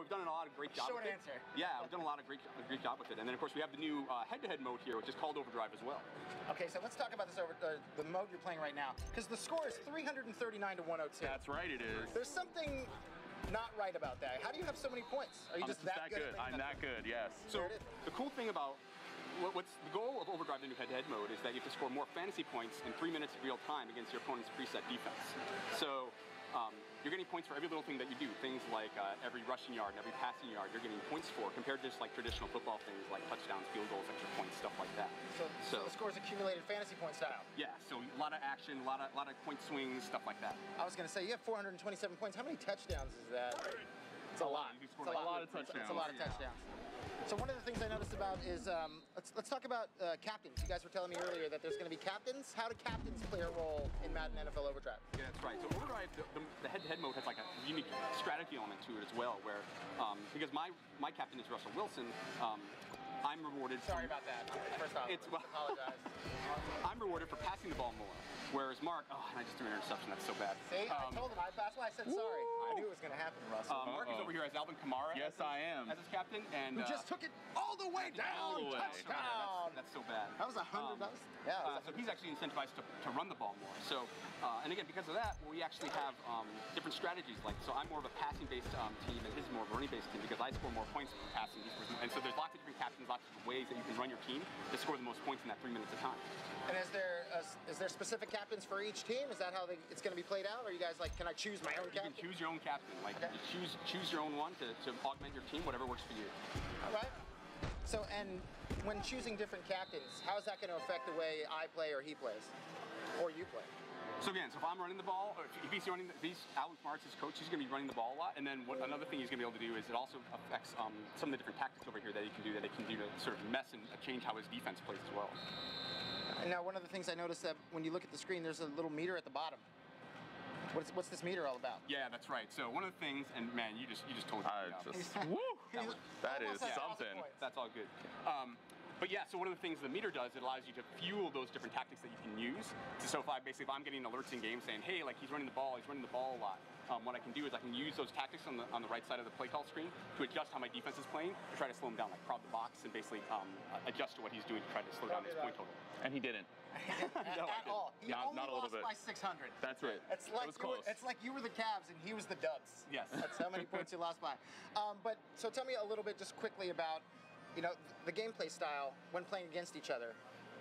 we've done a lot of great job with it. Short answer. Yeah, we've done a lot of great job with it. And then, of course, we have the new head-to-head mode here, which is called Overdrive as well. Okay, so let's talk about this the mode you're playing right now, because the score is 339 to 102. That's right, it is. There's something not right about that. How do you have so many points? Are you just that good? I'm that good, yes. So the cool thing about what's the goal of Overdrive, the new head-to-head mode, is that you have to score more fantasy points in 3 minutes of real time against your opponent's preset defense. So you're getting points for every little thing that you do. Things like every rushing yard and every passing yard you're getting points for, compared to just like traditional football things like touchdowns, field goals, extra points, stuff like that. So the score is accumulated fantasy point style. Yeah, so a lot of action, a lot of point swings, stuff like that. I was going to say, you have 427 points. How many touchdowns is that? It's a lot. It's a lot of touchdowns. It's a lot of touchdowns. So one of the things I noticed about is, let's talk about captains. You guys were telling me earlier that there's going to be captains. How do captains play a role in Madden NFL Overdrive? Yeah, that's right. So Overdrive, the head-to-head mode has like a unique strategy element to it as well, where because my captain is Russell Wilson, I'm rewarded. Sorry about that. First off, apologize. I'm rewarded for passing the ball more. Whereas Mark, and I just threw an interception. That's so bad. See, I told him. That's why I said sorry. I knew it was going to happen, Russell. Mark is over here as Alvin Kamara. Yes, I am. As his captain, and who just took it all the way down. Touchdown. That's so bad. That was $100. Yeah. So he's actually incentivized to run the ball more. So, and again, because of that, we actually have different strategies. Like, so I'm more of a passing-based team, and his is more of a running-based team because I score more points from passing. And so there's lots of different captains, lots of different ways that you can run your team to score the most points in that 3 minutes of time. And is there specific captains for each team? Is that how it's going to be played out? Or are you guys like, can I choose my own captain? You can choose your own captain. Like, you choose your own one to augment your team, whatever works for you. All right. So, and when choosing different captains, how is that going to affect the way I play or he plays? Or you play? So again, if I'm running the ball, or if he's Alan Smart's his coach, he's going to be running the ball a lot. And then another thing he's going to be able to do is it also affects some of the different tactics over here that he can do to sort of mess and change how his defense plays as well. And now one of the things I noticed that when you look at the screen, there's a little meter at the bottom. What's this meter all about? Yeah, that's right. So one of the things, and man, you just told me. That is something. That's all good. But yeah, so one of the things the meter does, it allows you to fuel those different tactics that you can use. So if I'm getting alerts in game saying, hey, like he's running the ball a lot. What I can do is I can use those tactics on the right side of the play call screen to adjust how my defense is playing to try to slow him down, like crowd the box and basically adjust to what he's doing to try to slow down his point total. And he didn't. At all. He only not a little lost bit. by 600. That's right. It's like you were the Cavs and he was the Dubs. Yes. That's how many points you lost by. But so tell me a little bit just quickly about the gameplay style when playing against each other.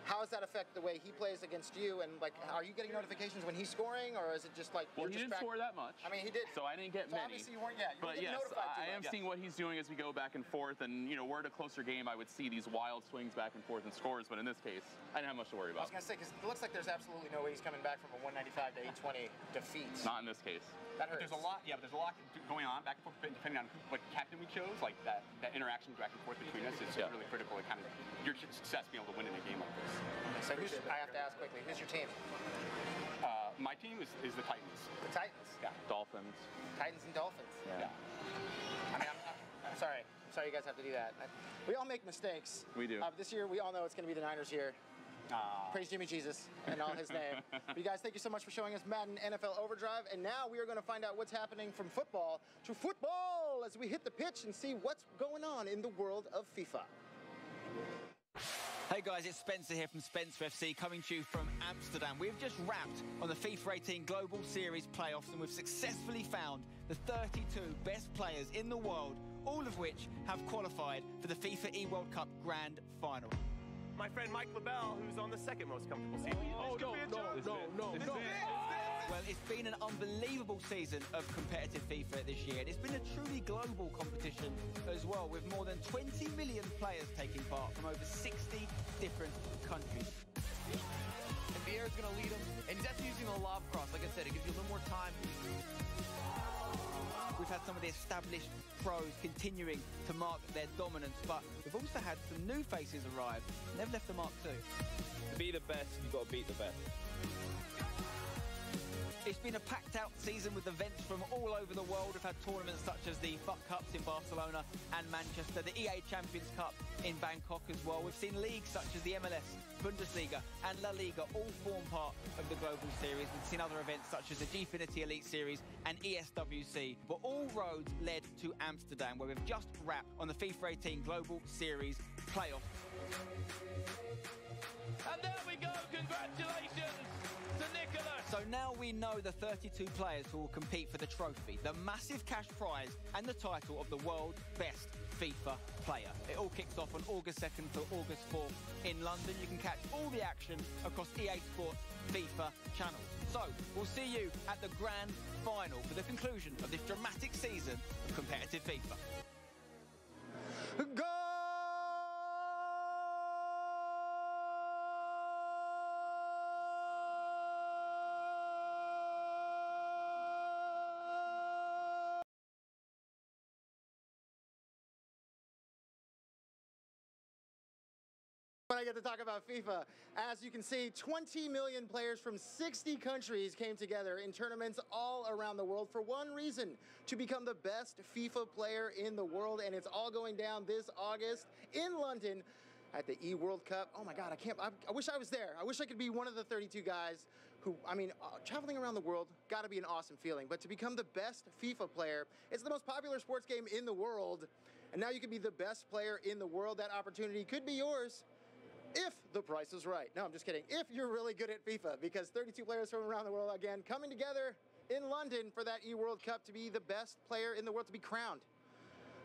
How does that affect the way he plays against you? And like, are you getting notifications when he's scoring, or is it just like? Well, he didn't score that much. I mean, he did. So I didn't get many. Obviously, you weren't. Yeah, you but weren't getting yes, notified too I am much. seeing what he's doing as we go back and forth. And we're at a closer game. I would see these wild swings back and forth in scores. But in this case, I didn't have much to worry about. I was gonna say because it looks like there's absolutely no way he's coming back from a 195 to 820 defeat. Not in this case. That hurts. But there's a lot. Yeah, but there's a lot going on back and forth depending on what captain we chose. Like that interaction back and forth between us is really critical to kind of your success being able to win in a game like this. So I have to ask quickly, who's your team? My team is the Titans. The Titans? Yeah. Dolphins. Titans and Dolphins. Yeah. I mean, I'm sorry. I'm sorry you guys have to do that. We all make mistakes. We do. This year, we all know it's going to be the Niners' year. Praise Jimmy Jesus and all his name. But you guys, thank you so much for showing us Madden NFL Overdrive. And now we are going to find out what's happening from football to football as we hit the pitch and see what's going on in the world of FIFA. Hey guys, it's Spencer here from Spencer FC coming to you from Amsterdam. We've just wrapped on the FIFA 18 Global Series playoffs and we've successfully found the 32 best players in the world, all of which have qualified for the FIFA E-World Cup Grand Final. My friend Mike LaBelle, who's on the second most comfortable seat. Oh, no. Well, it's been an unbelievable season of competitive FIFA this year. And it's been a truly global competition as well, with more than 20 million players taking part from over 60 different countries. And Vieira's going to lead them, and he's actually using a lob cross. Like I said, it gives you a little more time. We've had some of the established pros continuing to mark their dominance, but we've also had some new faces arrive, and they've left a mark too. To be the best, you've got to beat the best. It's been a packed-out season with events from all over the world. We've had tournaments such as the FUT Cups in Barcelona and Manchester, the EA Champions Cup in Bangkok as well. We've seen leagues such as the MLS, Bundesliga and La Liga all form part of the global series. We've seen other events such as the Gfinity Elite Series and ESWC, but all roads led to Amsterdam, where we've just wrapped on the FIFA 18 Global Series playoffs. And there we go, congratulations to Nicholas. So now we know the 32 players who will compete for the trophy, the massive cash prize and the title of the world's best FIFA player. It all kicks off on August 2nd to August 4th in London. You can catch all the action across EA Sports FIFA channels. So we'll see you at the grand final for the conclusion of this dramatic season of competitive FIFA. Go! When I get to talk about FIFA, as you can see, 20 million players from 60 countries came together in tournaments all around the world for one reason: to become the best FIFA player in the world. And it's all going down this August in London at the E-World Cup. Oh my God, I wish I was there. I wish I could be one of the 32 guys who, traveling around the world, gotta be an awesome feeling. But to become the best FIFA player, it's the most popular sports game in the world. And now you can be the best player in the world. That opportunity could be yours if the price is right. No, I'm just kidding. If you're really good at FIFA, because 32 players from around the world, again, coming together in London for that E-World Cup to be the best player in the world, to be crowned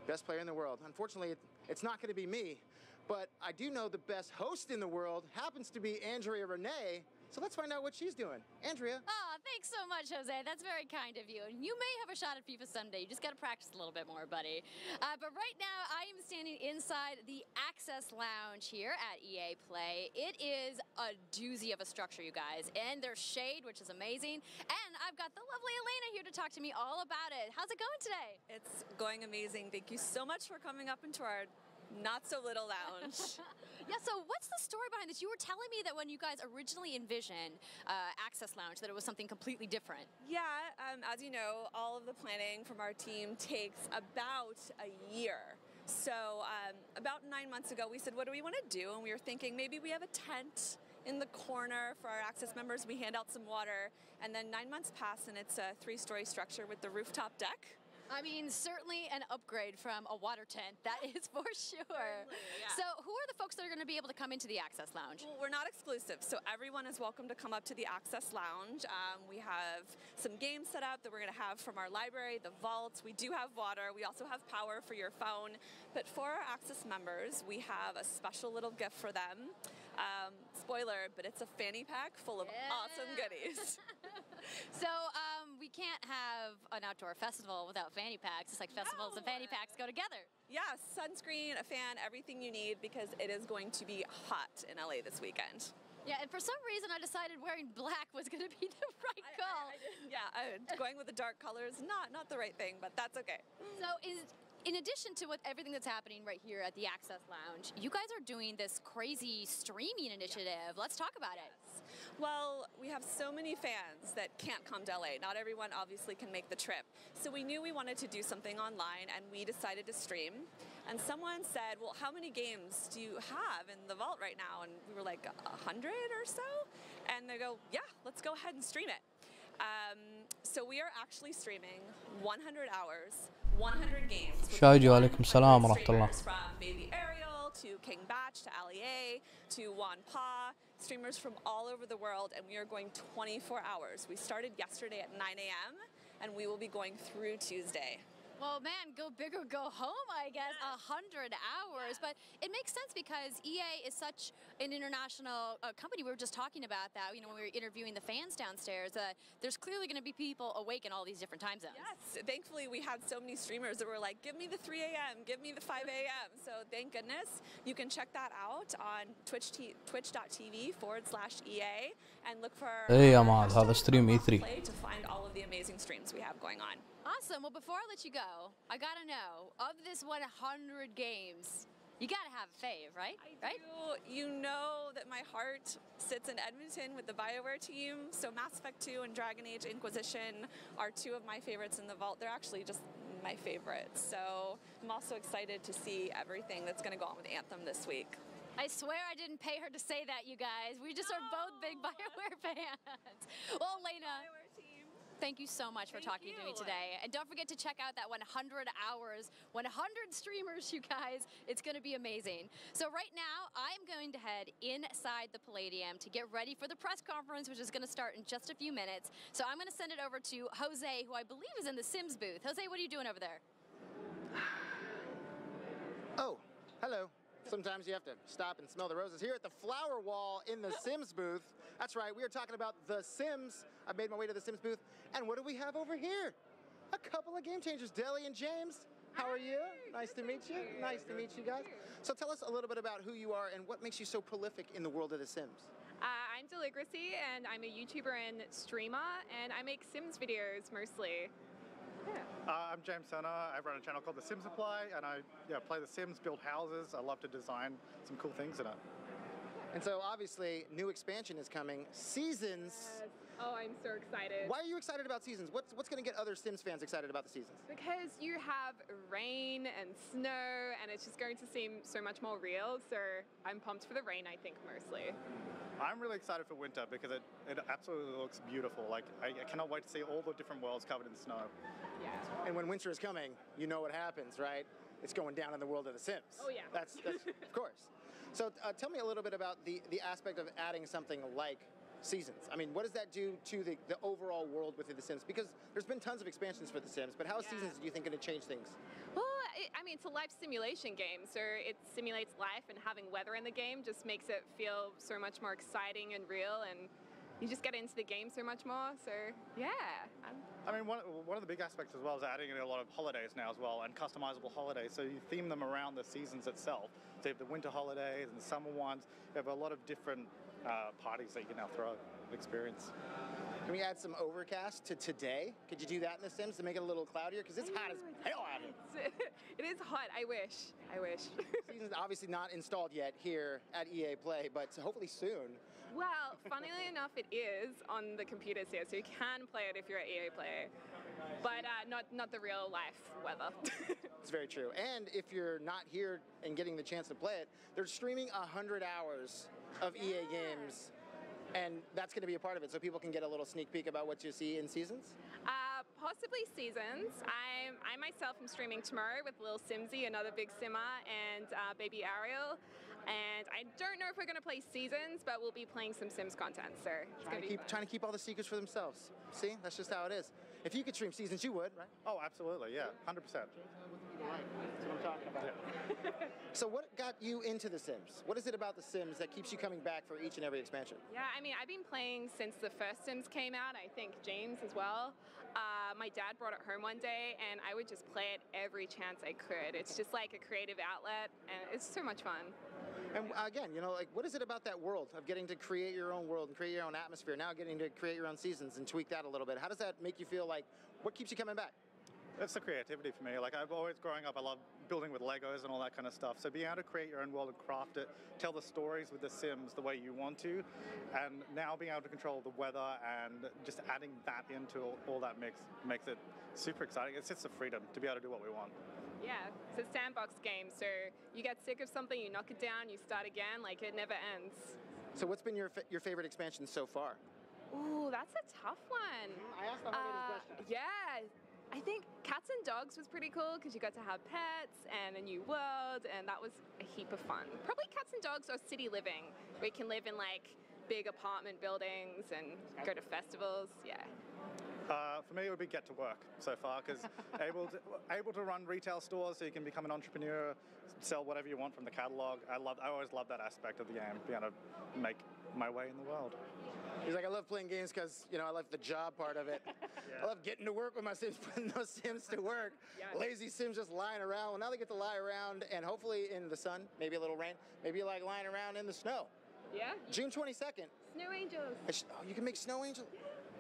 best player in the world. Unfortunately, it's not going to be me, but I do know the best host in the world happens to be Andrea Renee. So let's find out what she's doing. Andrea. Oh, thanks so much, Jose. That's very kind of you. And you may have a shot at FIFA someday. You just got to practice a little bit more, buddy. But right now, I am standing inside the Access Lounge here at EA Play. It is a doozy of a structure, you guys. And there's shade, which is amazing. And I've got the lovely Elena here to talk to me all about it. How's it going today? It's going amazing. Thank you so much for coming up into our not-so-little lounge. Yeah, so what's the story behind this? You were telling me that when you guys originally envisioned Access Lounge, that it was something completely different. Yeah, as you know, all of the planning from our team takes about a year. So about 9 months ago, we said, what do we want to do? And we were thinking maybe we have a tent in the corner for our Access members. We hand out some water. And then 9 months pass, and it's a 3-story structure with the rooftop deck. I mean, certainly an upgrade from a water tent, that is for sure. Yeah. So who are the folks that are going to be able to come into the Access Lounge? Well, we're not exclusive, so everyone is welcome to come up to the Access Lounge. We have some games set up that we're going to have from our library, the vaults. We do have water. We also have power for your phone. But for our Access members, we have a special little gift for them. Spoiler, but it's a fanny pack full of awesome goodies. So we can't have an outdoor festival without fanny packs. It's like festivals and fanny packs go together. Yeah, sunscreen, a fan, everything you need, because it is going to be hot in LA this weekend. Yeah, and for some reason I decided wearing black was going to be the right call. Going with the dark colors, not the right thing, but that's okay. So in addition to everything that's happening right here at the Access Lounge, you guys are doing this crazy streaming initiative. Let's talk about it. Well, we have so many fans that can't come to LA. Not everyone obviously can make the trip. So we knew we wanted to do something online, and we decided to stream. And someone said, well, how many games do you have in the vault right now? And we were like, 100 or so? And they go, yeah, let's go ahead and stream it. So we are actually streaming 100 hours, 100 games. شاهدوا عليكم السلام ورحمة الله. From Baby Ariel to King Batch to Ali A to Juan Pa, streamers from all over the world, and we are going 24 hours. We started yesterday at 9 a.m. and we will be going through Tuesday. Well, man, go big or go home, I guess. 100 hours. But it makes sense because EA is such an international company. We were just talking about that, when we were interviewing the fans downstairs. There's clearly going to be people awake in all these different time zones. Yes, thankfully we had so many streamers that were like, give me the 3 a.m., give me the 5 a.m. So thank goodness. You can check that out on twitch.tv/EA and look for هذا ستريم E3 to find all of the amazing streams we have going on. Awesome. Well, before I let you go, I got to know, of this 100 games, You gotta have a fave, right? I do. You know that my heart sits in Edmonton with the BioWare team, so Mass Effect 2 and Dragon Age Inquisition are two of my favorites in the vault. They're actually just my favorites. So I'm also excited to see everything that's going to go on with Anthem this week. I swear I didn't pay her to say that, you guys. We just are both big BioWare fans. Well, Elena, thank you so much for talking to me today. And don't forget to check out that 100 hours, 100 streamers, you guys. It's going to be amazing. So right now, I'm going to head inside the Palladium to get ready for the press conference, which is going to start in just a few minutes. So I'm going to send it over to Jose, who I believe is in the Sims booth. Jose, what are you doing over there? Oh, hello. Sometimes you have to stop and smell the roses. Here at the flower wall in the Sims booth. That's right, we are talking about The Sims. I've made my way to the Sims booth. And what do we have over here? A couple of game changers, Deli and James. How are you? Nice to meet you. Nice to meet you guys. So tell us a little bit about who you are and what makes you so prolific in the world of The Sims. I'm Deligracy, and I'm a YouTuber and streamer, and I make Sims videos mostly. I'm James Turner. I run a channel called The Sims Apply, and I play The Sims, build houses. I love to design some cool things in it. And so obviously, new expansion is coming. Seasons. Yes. Oh, I'm so excited. Why are you excited about Seasons? What's going to get other Sims fans excited about the Seasons? Because you have rain and snow, and it's just going to seem so much more real. So I'm pumped for the rain, I think, mostly. I'm really excited for winter because it absolutely looks beautiful. Like, I cannot wait to see all the different worlds covered in snow. Yeah. And when winter is coming, you know what happens, right? It's going down in the world of The Sims. Oh, yeah. That's of course. So tell me a little bit about the aspect of adding something like Seasons. I mean, what does that do to the overall world within The Sims? Because there's been tons of expansions for The Sims, but how is Seasons, do you think, going to change things? Well, I mean, it's a life simulation game, so it simulates life, and having weather in the game just makes it feel so much more exciting and real, and you just get into the game so much more, so yeah. I mean, one of the big aspects as well is adding in a lot of holidays now as well, and customizable holidays, so you theme them around the seasons itself. So you have the winter holidays and the summer ones. You have a lot of different parties that you can now throw, experience. Can we add some overcast to today? Could you do that in The Sims to make it a little cloudier? Because it's hot as hell out here. It is hot. I wish. Season's obviously not installed yet here at EA Play, but hopefully soon. Well, funnily enough, it is on the computers here, so you can play it if you're at EA Play, but not the real life weather. It's very true. And if you're not here and getting the chance to play it, they're streaming 100 hours of EA games, and that's going to be a part of it, so people can get a little sneak peek about what you see in Seasons? Possibly Seasons. I myself am streaming tomorrow with Lil Simsy, another big simmer, and baby Ariel. And I don't know if we're going to play Seasons, but we'll be playing some Sims content, so it's going to be trying to keep all the secrets for themselves. See? That's just how it is. If you could stream Seasons, you would, right? Oh, absolutely, yeah, 100%. That's what I'm talking about. Yeah. So what got you into The Sims? What is it about The Sims that keeps you coming back for each and every expansion? Yeah, I mean, I've been playing since the first Sims came out. I think James as well. My dad brought it home one day, and I would just play it every chance I could. It's just like a creative outlet, and it's so much fun. And again, you know, like, what is it about that world of getting to create your own world and create your own atmosphere, now getting to create your own seasons and tweak that a little bit? How does that make you feel? Like, what keeps you coming back? It's the creativity for me. Like, I've always, growing up, I love building with Legos and all that kind of stuff. So being able to create your own world and craft it, tell the stories with The Sims the way you want to, and now being able to control the weather and just adding that into all that makes it super exciting. It's just the freedom to be able to do what we want. Yeah, it's a sandbox game, so you get sick of something, you knock it down, you start again, like it never ends. So what's been your favorite expansion so far? Ooh, that's a tough one. I asked the hard question. Yeah, I think Cats and Dogs was pretty cool because you got to have pets and a new world, and that was a heap of fun. Probably Cats and Dogs or City Living, where you can live in like big apartment buildings and go to festivals. Yeah. For me, it would be Get to Work so far, because able to run retail stores, so you can become an entrepreneur, sell whatever you want from the catalog. I always love that aspect of the game, being able to make my way in the world. He's like, I love playing games because, you know, I like the job part of it. Yeah. I love getting to work with my Sims, putting those Sims to work. Yeah. Lazy Sims just lying around. Well, now they get to lie around, and hopefully in the sun, maybe a little rain, maybe like lying around in the snow. Yeah. June 22nd. Snow angels. Oh, you can make snow angels?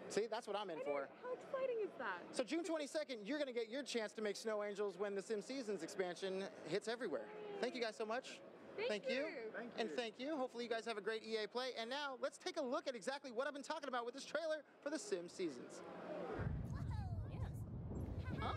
See, that's what I'm in for. How exciting is that? So June 22nd, you're going to get your chance to make Snow Angels when the Sim Seasons expansion hits everywhere. Thank you guys so much. Thank you. And thank you. Hopefully you guys have a great EA Play. And now let's take a look at exactly what I've been talking about with this trailer for the Sim Seasons. Huh?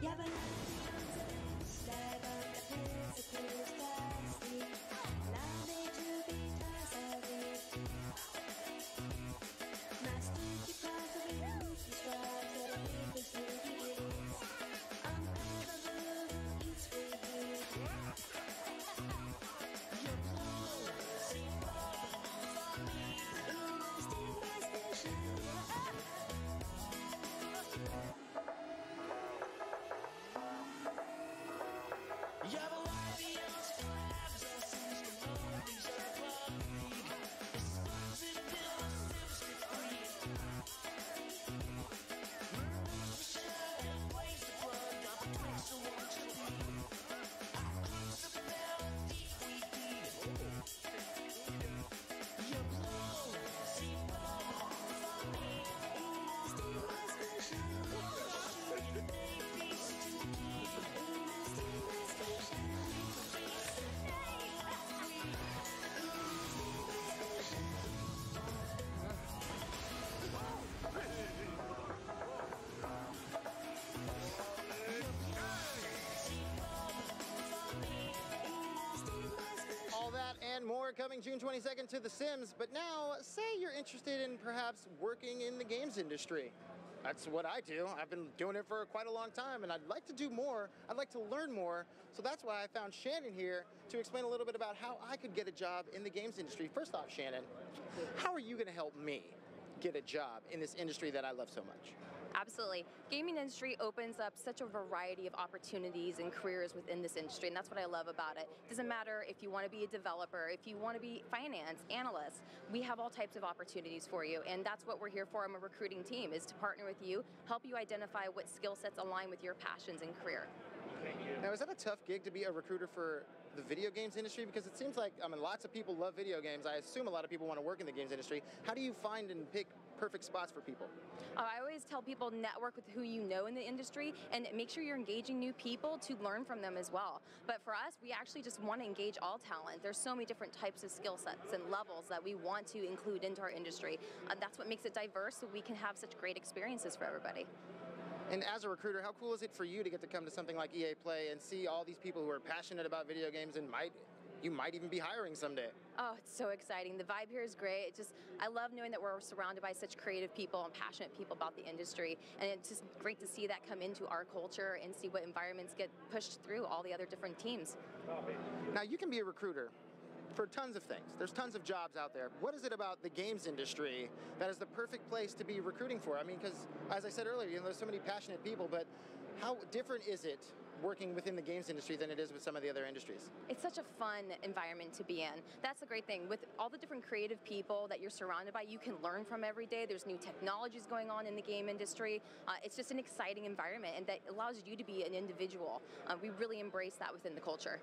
And more coming June 22nd to The Sims. But now, say you're interested in perhaps working in the games industry. That's what I do. I've been doing it for quite a long time, and I'd like to do more. I'd like to learn more. So that's why I found Shannon here to explain a little bit about how I could get a job in the games industry. First off, Shannon, how are you going to help me get a job in this industry that I love so much? Absolutely. Gaming industry opens up such a variety of opportunities and careers within this industry, and that's what I love about it. It doesn't matter if you want to be a developer, if you want to be finance, analyst, we have all types of opportunities for you, and that's what we're here for. I'm a recruiting team, is to partner with you, help you identify what skill sets align with your passions and career. Now, is that a tough gig to be a recruiter for the video games industry? Because it seems like, I mean, lots of people love video games. I assume a lot of people want to work in the games industry. How do you find and pick perfect spots for people? I always tell people network with who you know in the industry and make sure you're engaging new people to learn from them as well. But for us, we actually just want to engage all talent. There's so many different types of skill sets and levels that we want to include into our industry. That's what makes it diverse, so we can have such great experiences for everybody. And as a recruiter, how cool is it for you to get to come to something like EA Play and see all these people who are passionate about video games and you might even be hiring someday? Oh, it's so exciting. The vibe here is great. I love knowing that we're surrounded by such creative people and passionate people about the industry. And it's just great to see that come into our culture and see what environments get pushed through all the other different teams. Now, you can be a recruiter for tons of things. There's tons of jobs out there. What is it about the games industry that is the perfect place to be recruiting for? I mean, because as I said earlier, there's so many passionate people, but how different is it working within the games industry than it is with some of the other industries? It's such a fun environment to be in. That's the great thing. With all the different creative people that you're surrounded by, you can learn from every day. There's new technologies going on in the game industry. It's just an exciting environment, and that allows you to be an individual. We really embrace that within the culture.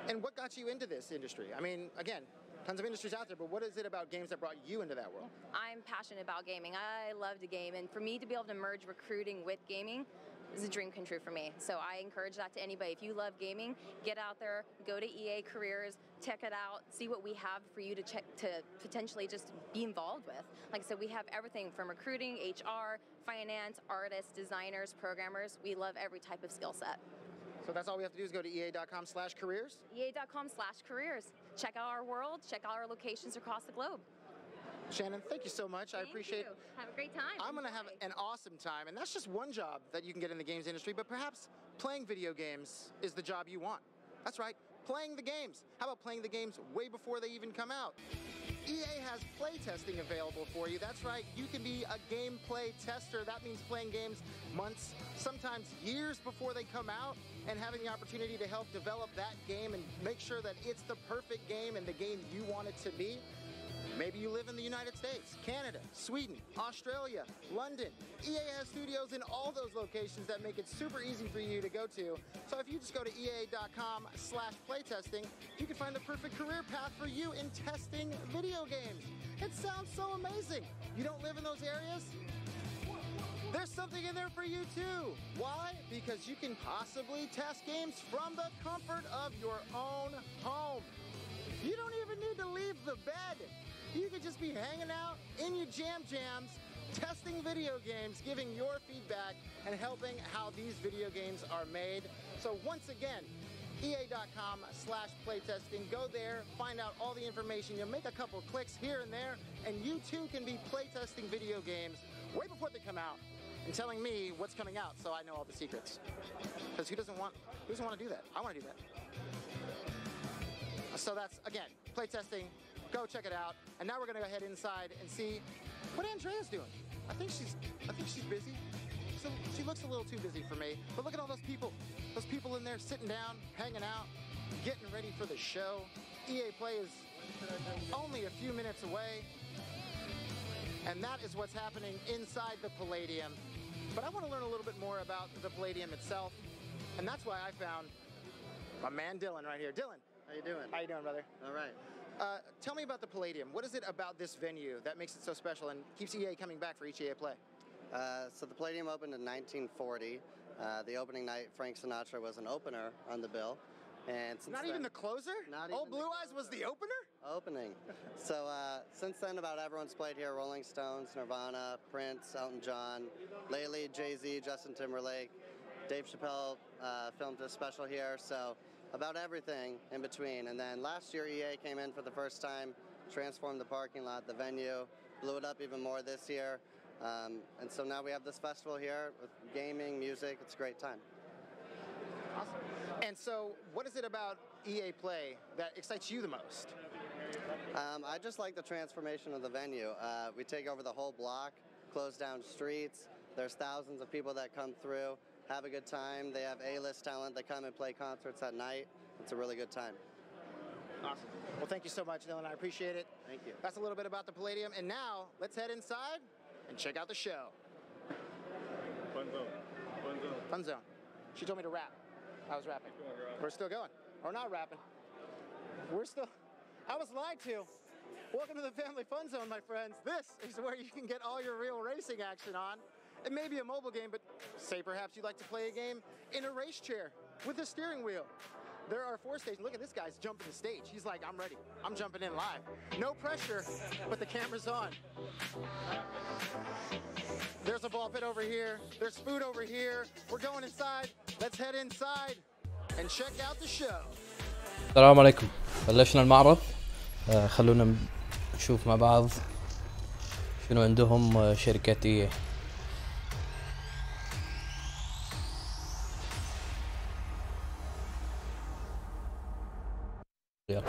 And what got you into this industry? I mean, again, tons of industries out there, but what is it about games that brought you into that world? I'm passionate about gaming. I love to game, and for me to be able to merge recruiting with gaming is a dream come true for me. So I encourage that to anybody. If you love gaming, get out there, go to EA Careers, check it out, see what we have for you to potentially just be involved with. Like I said, we have everything from recruiting, HR, finance, artists, designers, programmers. We love every type of skill set. So that's all we have to do is go to ea.com/careers? ea.com/careers. Check out our world, check out our locations across the globe. Shannon, thank you so much. I appreciate it. Have a great time. I'm going to have an awesome time. And that's just one job that you can get in the games industry, but perhaps playing video games is the job you want. That's right, playing the games. How about playing the games way before they even come out? EA has play testing available for you. That's right, you can be a gameplay tester. That means playing games months, sometimes years before they come out, and having the opportunity to help develop that game and make sure that it's the perfect game and the game you want it to be. Maybe you live in the United States, Canada, Sweden, Australia, London. EA has studios in all those locations that make it super easy for you to go to. So if you just go to ea.com/playtesting, you can find the perfect career path for you in testing video games. It sounds so amazing. You don't live in those areas? there's something in there for you too. Why? Because you can possibly test games from the comfort of your own home. You don't even need to leave the bed. You could just be hanging out in your jams, testing video games, giving your feedback, and helping how these video games are made. So once again, EA.com/playtesting. Go there, find out all the information. You'll make a couple clicks here and there, and you too can be playtesting video games way before they come out and telling me what's coming out so I know all the secrets. Because who doesn't want to do that? I want to do that. So that's, again, playtesting. Go check it out. And now we're going to go ahead inside and see what Andrea's doing. I think she's busy. So she looks a little too busy for me. But look at all those people in there sitting down, hanging out, getting ready for the show. EA Play is only a few minutes away. And that is what's happening inside the Palladium. But I want to learn a little bit more about the Palladium itself. And that's why I found my man Dylan right here. Dylan. How you doing? How you doing, brother? All right. Tell me about the Palladium. What is it about this venue that makes it so special and keeps EA coming back for each EA Play? So the Palladium opened in 1940. The opening night, Frank Sinatra was an opener on the bill. And since Not even the closer? Old Blue Eyes was the opener? Opening. So since then, about everyone's played here. Rolling Stones, Nirvana, Prince, Elton John, lately Jay-Z, Justin Timberlake. Dave Chappelle filmed a special here, so about everything in between. And then last year, EA came in for the first time, transformed the parking lot, the venue, blew it up even more this year. And so now we have this festival here with gaming, music. It's a great time. Awesome. And so what is it about EA Play that excites you the most? I just like the transformation of the venue. We take over the whole block, close down streets. There's thousands of people that come through, have a good time. They have A-list talent that come and play concerts at night. It's a really good time. Awesome. Well, thank you so much, Dylan. I appreciate it. Thank you. That's a little bit about the Palladium. And now, let's head inside and check out the show. Fun zone. Fun zone. Fun zone. She told me to rap. I was rapping. We're still going. Or not rapping. I was lied to. Welcome to the Family Fun Zone, my friends. This is where you can get all your real racing action on. It may be a mobile game, but say perhaps you'd like to play a game in a race chair with a steering wheel. There are 4 stages. Look at this guy's jumping the stage. He's like, I'm ready. I'm jumping in live. No pressure, but the camera's on. There's a ball pit over here. There's food over here. We're going inside. Let's head inside and check out the show. السلام عليكم. بلشنا المعرض. خلونا نشوف مع بعض شنو عندهم شركة EA. يلا.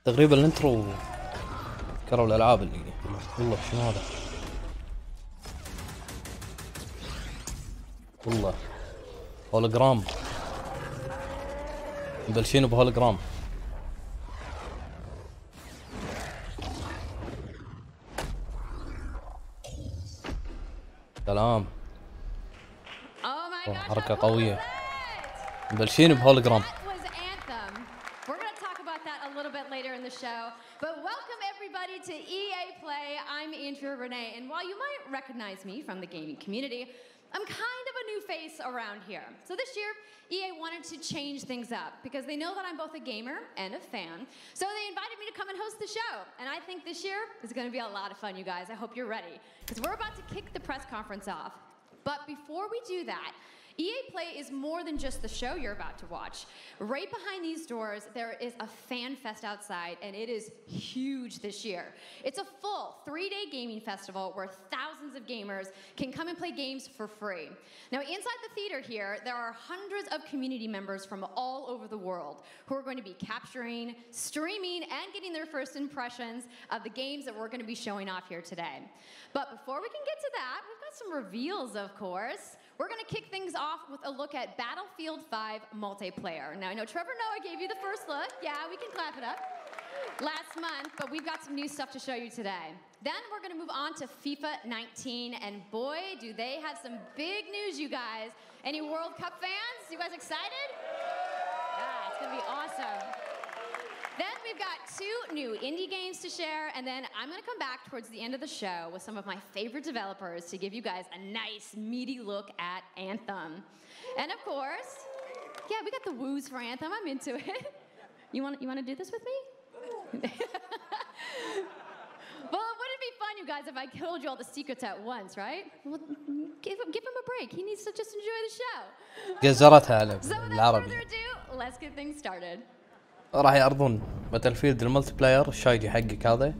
تقريبا الانترو كروا الالعاب اللي والله شنو هذا والله هولوجرام مبلشين بهولوجرام سلام حركة قوية مبلشين بهولوجرام. Later in the show, but welcome everybody to EA Play. I'm Andrea Renee, and while you might recognize me from the gaming community, I'm kind of a new face around here. So this year, EA wanted to change things up because they know that I'm both a gamer and a fan. So they invited me to come and host the show, and I think this year is going to be a lot of fun, you guys. I hope you're ready because we're about to kick the press conference off. But before we do that, EA Play is more than just the show you're about to watch. Right behind these doors, there is a fan fest outside, and it is huge this year. It's a full 3-day gaming festival where thousands of gamers can come and play games for free. Now, inside the theater here, there are hundreds of community members from all over the world who are going to be capturing, streaming, and getting their first impressions of the games that we're going to be showing off here today. But before we can get to that, we've got some reveals, of course. We're going to kick things off with a look at Battlefield 5 multiplayer. Now, I know Trevor Noah gave you the first look. Yeah, we can clap it up. Last month, but we've got some new stuff to show you today. Then we're going to move on to FIFA 19, and boy, do they have some big news, you guys. Any World Cup fans? You guys excited? Yeah, it's going to be awesome. Then we've got 2 new indie games to share, and then I'm going to come back towards the end of the show with some of my favorite developers to give you guys a nice, meaty look at Anthem. And of course, yeah, we got the woos for Anthem. I'm into it. You want to do this with me? Well, wouldn't it be fun, you guys, if I told you all the secrets at once, right? Well, give him a break. He needs to just enjoy the show. جزرتها على So without بالعربي. further ado, let's get things started. راح يعرضون باتلفيلد الملتي بلاير الشايجي حقك هذا،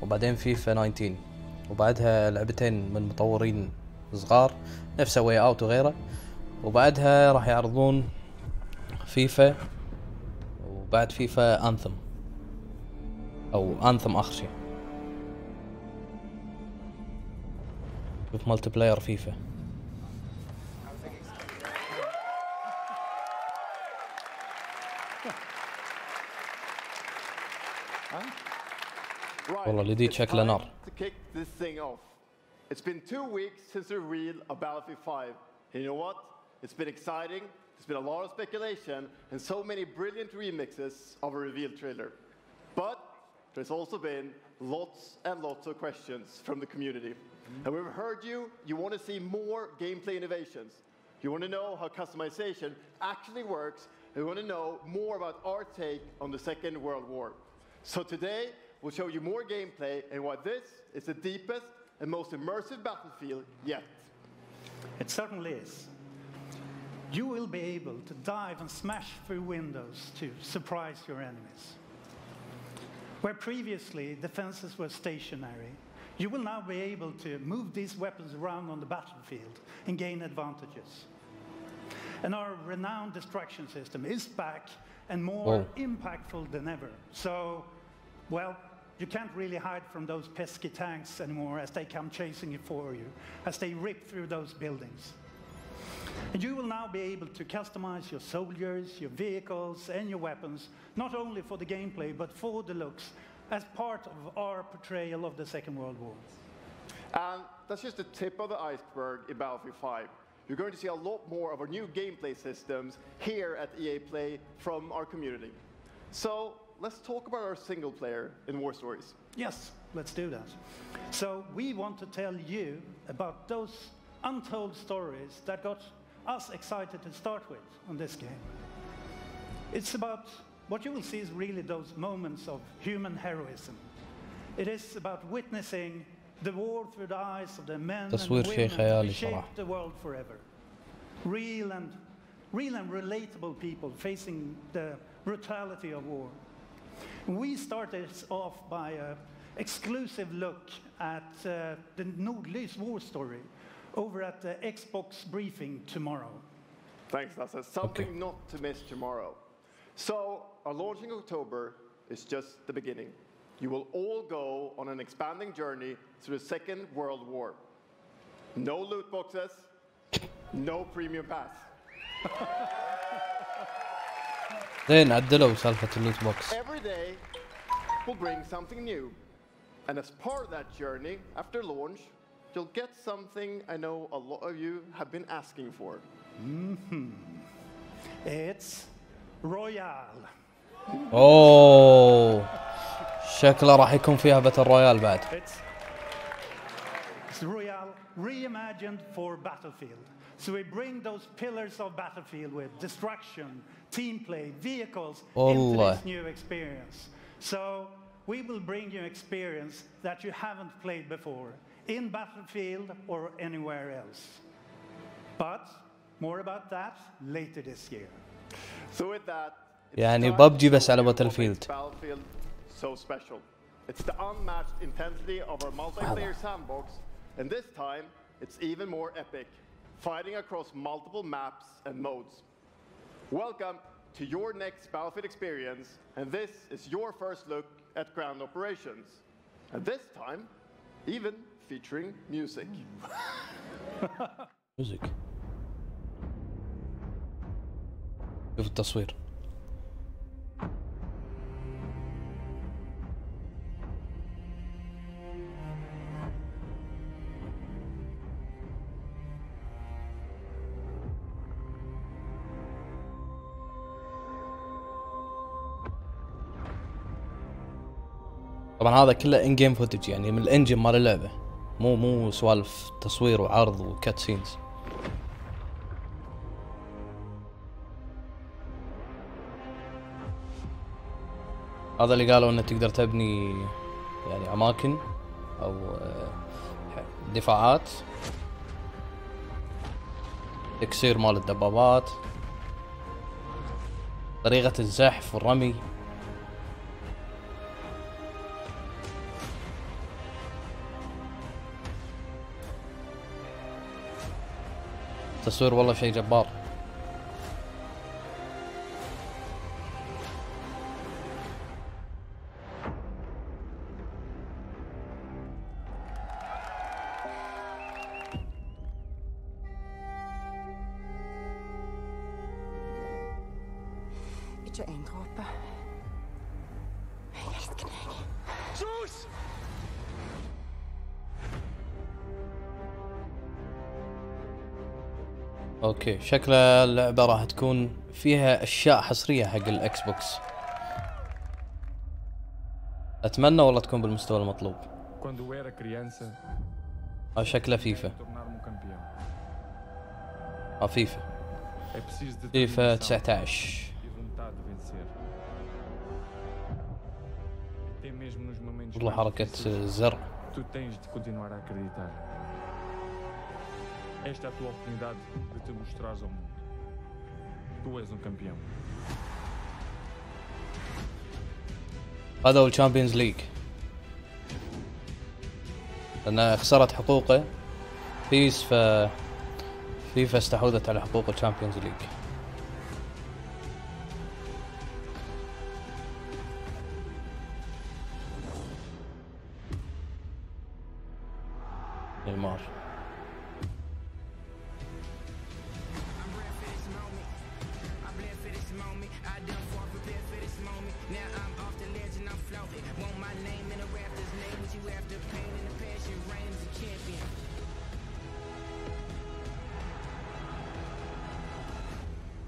وبعدين فيفا 19، وبعدها لعبتين من مطورين صغار نفس واي اوت وغيره، وبعدها راح يعرضون فيفا، وبعد فيفا انثم او انثم اخر شيء. شوف ملتي بلاير فيفا. والله الجديد شكله نار. To kick this thing off. It's been 2 weeks since the reveal of Battlefield 5. And you know what? It's been exciting. There's been a lot of speculation and so many brilliant remixes of a reveal trailer. But there's also been lots and lots of questions from the community. And we've heard you want to see more gameplay innovations. You want to know how customization actually works. And you want to know more about our take on the Second World War. So today, we'll show you more gameplay and why this is the deepest and most immersive battlefield yet. It certainly is. You will be able to dive and smash through windows to surprise your enemies. Where previously defenses were stationary, you will now be able to move these weapons around on the battlefield and gain advantages. And our renowned destruction system is back and more impactful than ever. So, well, you can't really hide from those pesky tanks anymore as they come chasing you for you, as they rip through those buildings. And you will now be able to customize your soldiers, your vehicles, and your weapons, not only for the gameplay, but for the looks, as part of our portrayal of the Second World War. And that's just the tip of the iceberg in Battlefield 5. You're going to see a lot more of our new gameplay systems here at EA Play from our community. So let's talk about our single player in War Stories. Yes, let's do that. So we want to tell you about those untold stories that got us excited to start with on this game. It's about what you will see is really those moments of human heroism. It is about witnessing the war through the eyes of the men and women who shaped the world forever. Real and relatable people facing the brutality of war. We started off by an exclusive look at the Nordlys war story over at the Xbox briefing tomorrow. Thanks, Lasse. Something not to miss tomorrow. So, our launch in October is just the beginning. You will all go on an expanding journey through the Second World War. No loot boxes, no premium pass. زين عدلوا سالفة اللوت بوكس. Every day will bring something new. And as part of that journey, after launch, you'll get something I know a lot of you have been asking for. It's Royale. اوه شكله راح يكون فيها باتل رويال بعد. It's Royale reimagined for Battlefield. So we bring those pillars of Battlefield with destruction, team play, vehicles into this new experience. So we will bring you experience that you haven't played before in Battlefield or anywhere else. But More about that later this year. So with that, يعني ببجي بس على باتلفيلد. Battlefield so special. It's the unmatched intensity of our multiplayer sandbox, and this time it's even more epic, fighting across multiple maps and modes. Welcome to your next Battlefield experience, and this is your first look at ground operations. And this time, even featuring music. Music. شوف التصوير. طبعا هذا كله ان جيم فوتج يعني من الانجن مال اللعبه مو سوالف تصوير وعرض وكات سينز. هذا اللي قالوا انه تقدر تبني يعني اماكن او دفاعات، تكسير مال الدبابات، طريقة الزحف والرمي. تصوير والله شيء جبار. Ikke en dråpe. Jeg elsker deg. Sus! اوكي شكلها اللعبة راح تكون فيها اشياء حصرية حق الاكس بوكس. اتمنى والله تكون بالمستوى المطلوب. شكلها فيفا. فيفا 19. والله حركة الزر. Esta é a tua oportunidade de te mostrares ao mundo. Tu és campeão. هذا هو الشامبيونز ليج. لأن خسرت حقوقه بيس فيفا استحوذت على حقوق الشامبيونز ليج. نيمار.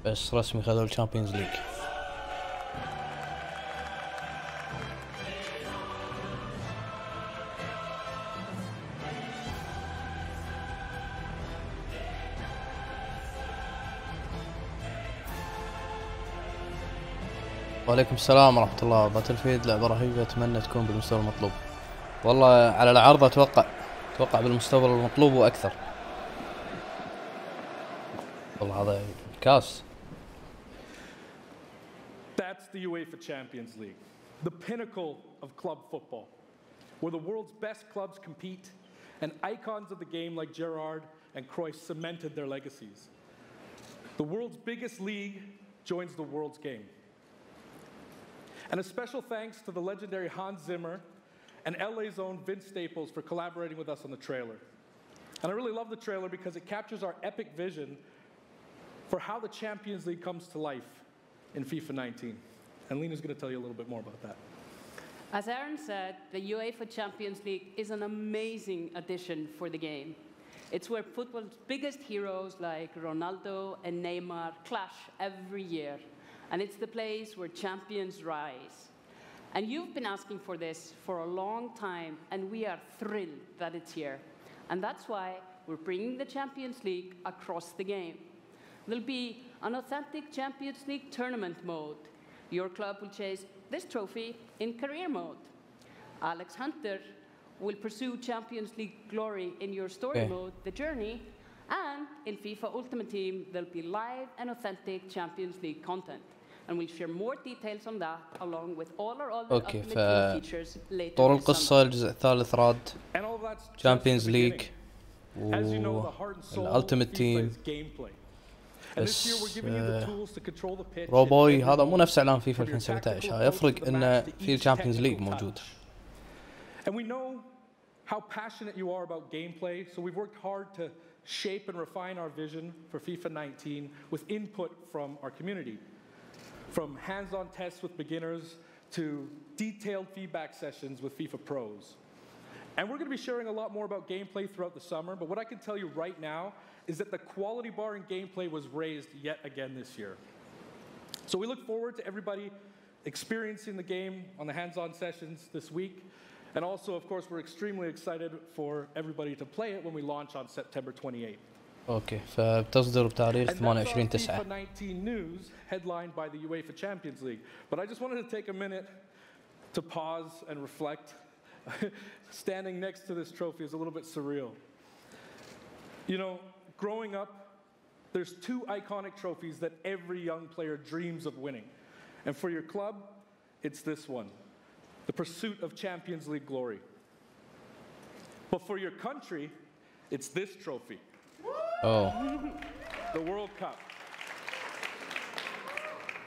بس رسمي خذوا الشامبيونز ليج. وعليكم السلام ورحمة الله. باتلفيلد لعبة رهيبة، أتمنى تكون بالمستوى المطلوب. والله على العرض أتوقع بالمستوى المطلوب وأكثر. والله هذا كاس. That's the UEFA Champions League, the pinnacle of club football, where the world's best clubs compete and icons of the game like Gerrard and Cruyff cemented their legacies. The world's biggest league joins the world's game. And a special thanks to the legendary Hans Zimmer and LA's own Vince Staples for collaborating with us on the trailer. And I really love the trailer because it captures our epic vision for how the Champions League comes to life in FIFA 19. And Lena's going to tell you a little bit more about that. As Aaron said, the UEFA Champions League is an amazing addition for the game. It's where football's biggest heroes like Ronaldo and Neymar clash every year. And it's the place where champions rise. And you've been asking for this for a long time, and we are thrilled that it's here. And that's why we're bringing the Champions League across the game. There'll be an authentic Champions League tournament mode. Your club will chase this trophy in career mode. Alex Hunter will pursue Champions League glory in your story mode, The Journey, And in FIFA Ultimate Team, there'll be live and authentic Champions League content. And we'll share more details on that along with all our other اوكي Ultimate Team features later طور this القصة summer. الجزء الثالث راد تشامبيونز ليج والالتيميت تيم. بس روبوي هذا مو نفس اعلان فيفا 2017. ها يفرق ان في الشامبيونز ليج موجود. And we know how passionate you are about gameplay, so we've worked hard to shape and refine our vision for FIFA 19 with input from our community. From hands-on tests with beginners to detailed feedback sessions with FIFA pros. And we're going to be sharing a lot more about gameplay throughout the summer, but what I can tell you right now is that the quality bar in gameplay was raised yet again this year. So we look forward to everybody experiencing the game on the hands-on sessions this week. And also, of course, we're extremely excited for everybody to play it when we launch on September 28th. اوكي فبتصدر بتاريخ 28/9. FIFA 19 news headlined by the UEFA Champions League. But I just wanted to take a minute to pause and reflect. Standing next to this trophy is a little bit surreal. You know, growing up, there's two iconic trophies that every young player dreams of winning. And for your club, it's this one, the pursuit of Champions League glory. But for your country, it's this trophy. Oh. The World Cup.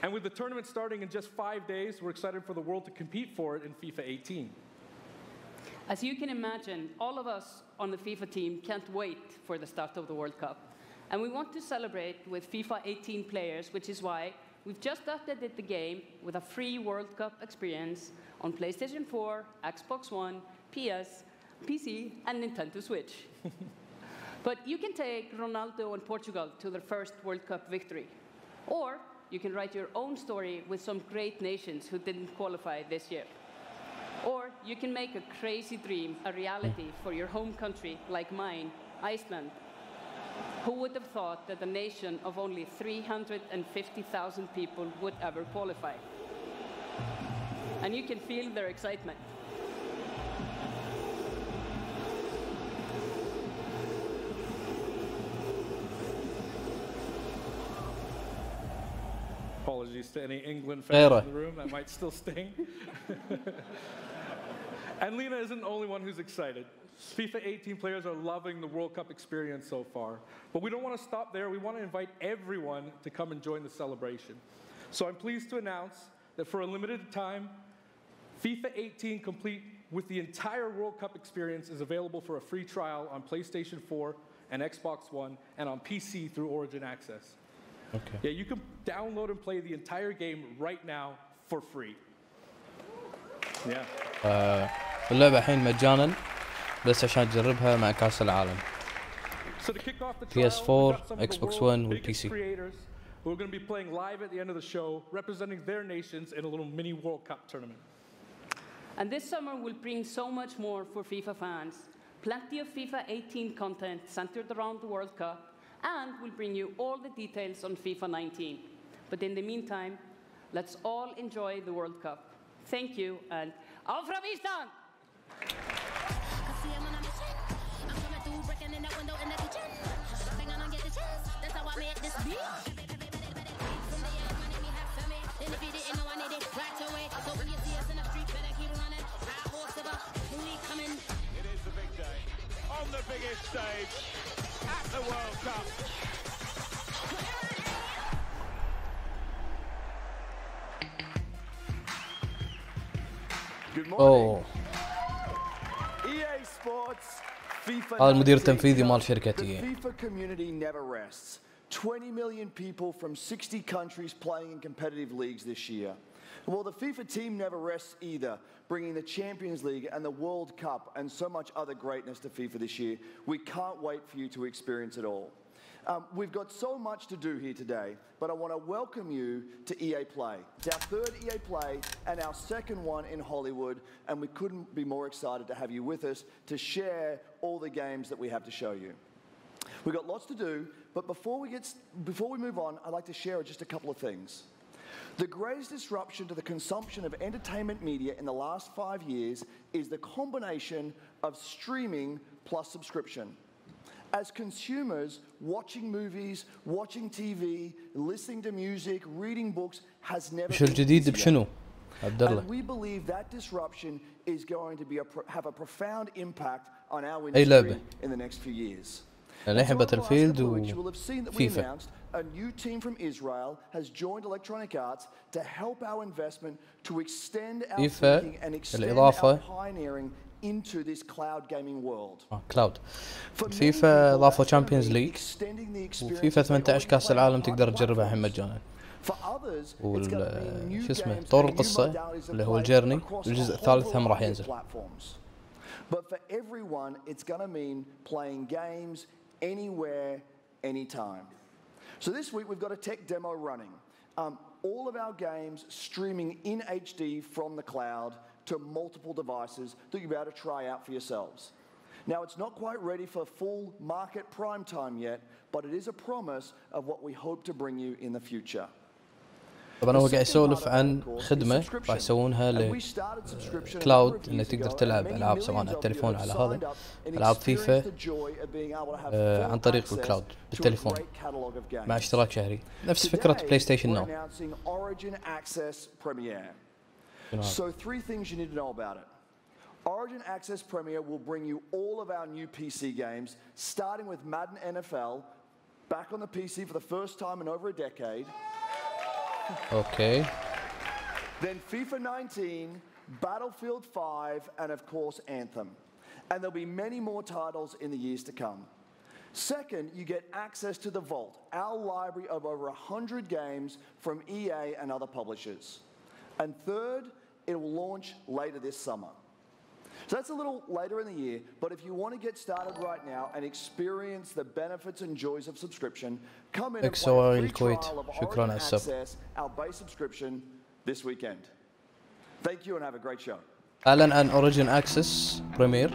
And with the tournament starting in just 5 days, we're excited for the world to compete for it in FIFA 18. As you can imagine, all of us on the FIFA team can't wait for the start of the World Cup. And we want to celebrate with FIFA 18 players, which is why we've just updated the game with a free World Cup experience on PlayStation 4, Xbox One, PS, PC, and Nintendo Switch. But you can take Ronaldo and Portugal to their first World Cup victory. Or you can write your own story with some great nations who didn't qualify this year. Or you can make a crazy dream a reality for your home country like mine, Iceland. Who would have thought that a nation of only 350,000 people would ever qualify? And you can feel their excitement. Apologies to any England fans in the room, that might still sting. And Lena isn't the only one who's excited. FIFA 18 players are loving the World Cup experience so far. But we don't want to stop there. We want to invite everyone to come and join the celebration. So I'm pleased to announce that for a limited time, FIFA 18 complete with the entire World Cup experience is available for a free trial on PlayStation 4 and Xbox One and on PC through Origin Access. Okay. Yeah, you can download and play the entire game right now for free. Yeah. اللعبة الحين مجانا بس عشان تجربها مع كأس العالم. So to kick off the PS4, trial, Xbox One biggest والPC. creators who are going to be playing live at the end of the show, representing their nations in a little mini World Cup tournament. And this summer will bring so much more for FIFA fans. Plenty of FIFA 18 content centered around the World Cup, and we'll bring you all the details on FIFA 19. But in the meantime, let's all enjoy the World Cup. Thank you, and auf Ravistan! It is the big day on the biggest stage at the World Cup. Good morning. EA Sports FIFA. هذا المدير التنفيذي مال شركة EA. The FIFA community never rests. 20 million people from 60 countries playing in competitive leagues this year. Well, the FIFA team never rests either, bringing the Champions League and the World Cup and so much other greatness to FIFA this year. We can't wait for you to experience it all. We've got so much to do here today, but I want to welcome you to EA Play. It's our third EA Play and our second one in Hollywood, and we couldn't be more excited to have you with us to share all the games that we have to show you. We've got lots to do, but before we move on, I'd like to share just a couple of things. The greatest disruption to the consumption of entertainment media in the last 5 years is the combination of streaming plus subscription. As consumers, watching movies, watching TV, listening to music, reading books has never شو الجديد بشنو؟ عبد الله. And we believe that disruption is going to be have a profound impact on our أي لعبة؟ industry in the next few years. الحين باتلفيلد وفيفا. A new team from Israel has joined Electronic Arts to help our investment to extend our thinking and extend our pioneering into this cloud gaming world. كلاود. فيفا اضافوا تشامبيونز ليج وفيفا 18 كاس العالم تقدر تجربها الحين مجانا. شو اسمه طور القصة اللي هو الجيرني الجزء الثالث هم راح ينزل. But for everyone it's going to mean playing games anywhere anytime. So this week we've got a tech demo running. All of our games streaming in HD from the cloud to multiple devices that you'll be able to try out for yourselves. Now it's not quite ready for full market prime time yet, but it is a promise of what we hope to bring you in the future. طبعا هو قاعد يسولف عن خدمة راح يسوونها لكلاود انك تقدر تلعب العاب سواء على التليفون على هذا العاب فيفا عن طريق الكلاود بالتليفون مع اشتراك شهري نفس فكرة بلاي ستيشن ناو. So 3 things you need to know about it. Origin Access Premier will bring you all of our new PC games, starting with Madden NFL, back on the PC for the first time in over a decade. Okay. Then FIFA 19, Battlefield 5, and of course Anthem. And there'll be many more titles in the years to come. Second, you get access to the Vault, our library of over 100 games from EA and other publishers. And third, it will launch later this summer. So that's a little later in the year, but if you want to get started right now and experience the benefits and joys of subscription, come in and play a free trial of Origin Access, our base subscription, this weekend. Thank you and have a great show. أعلن عن Origin Access Premier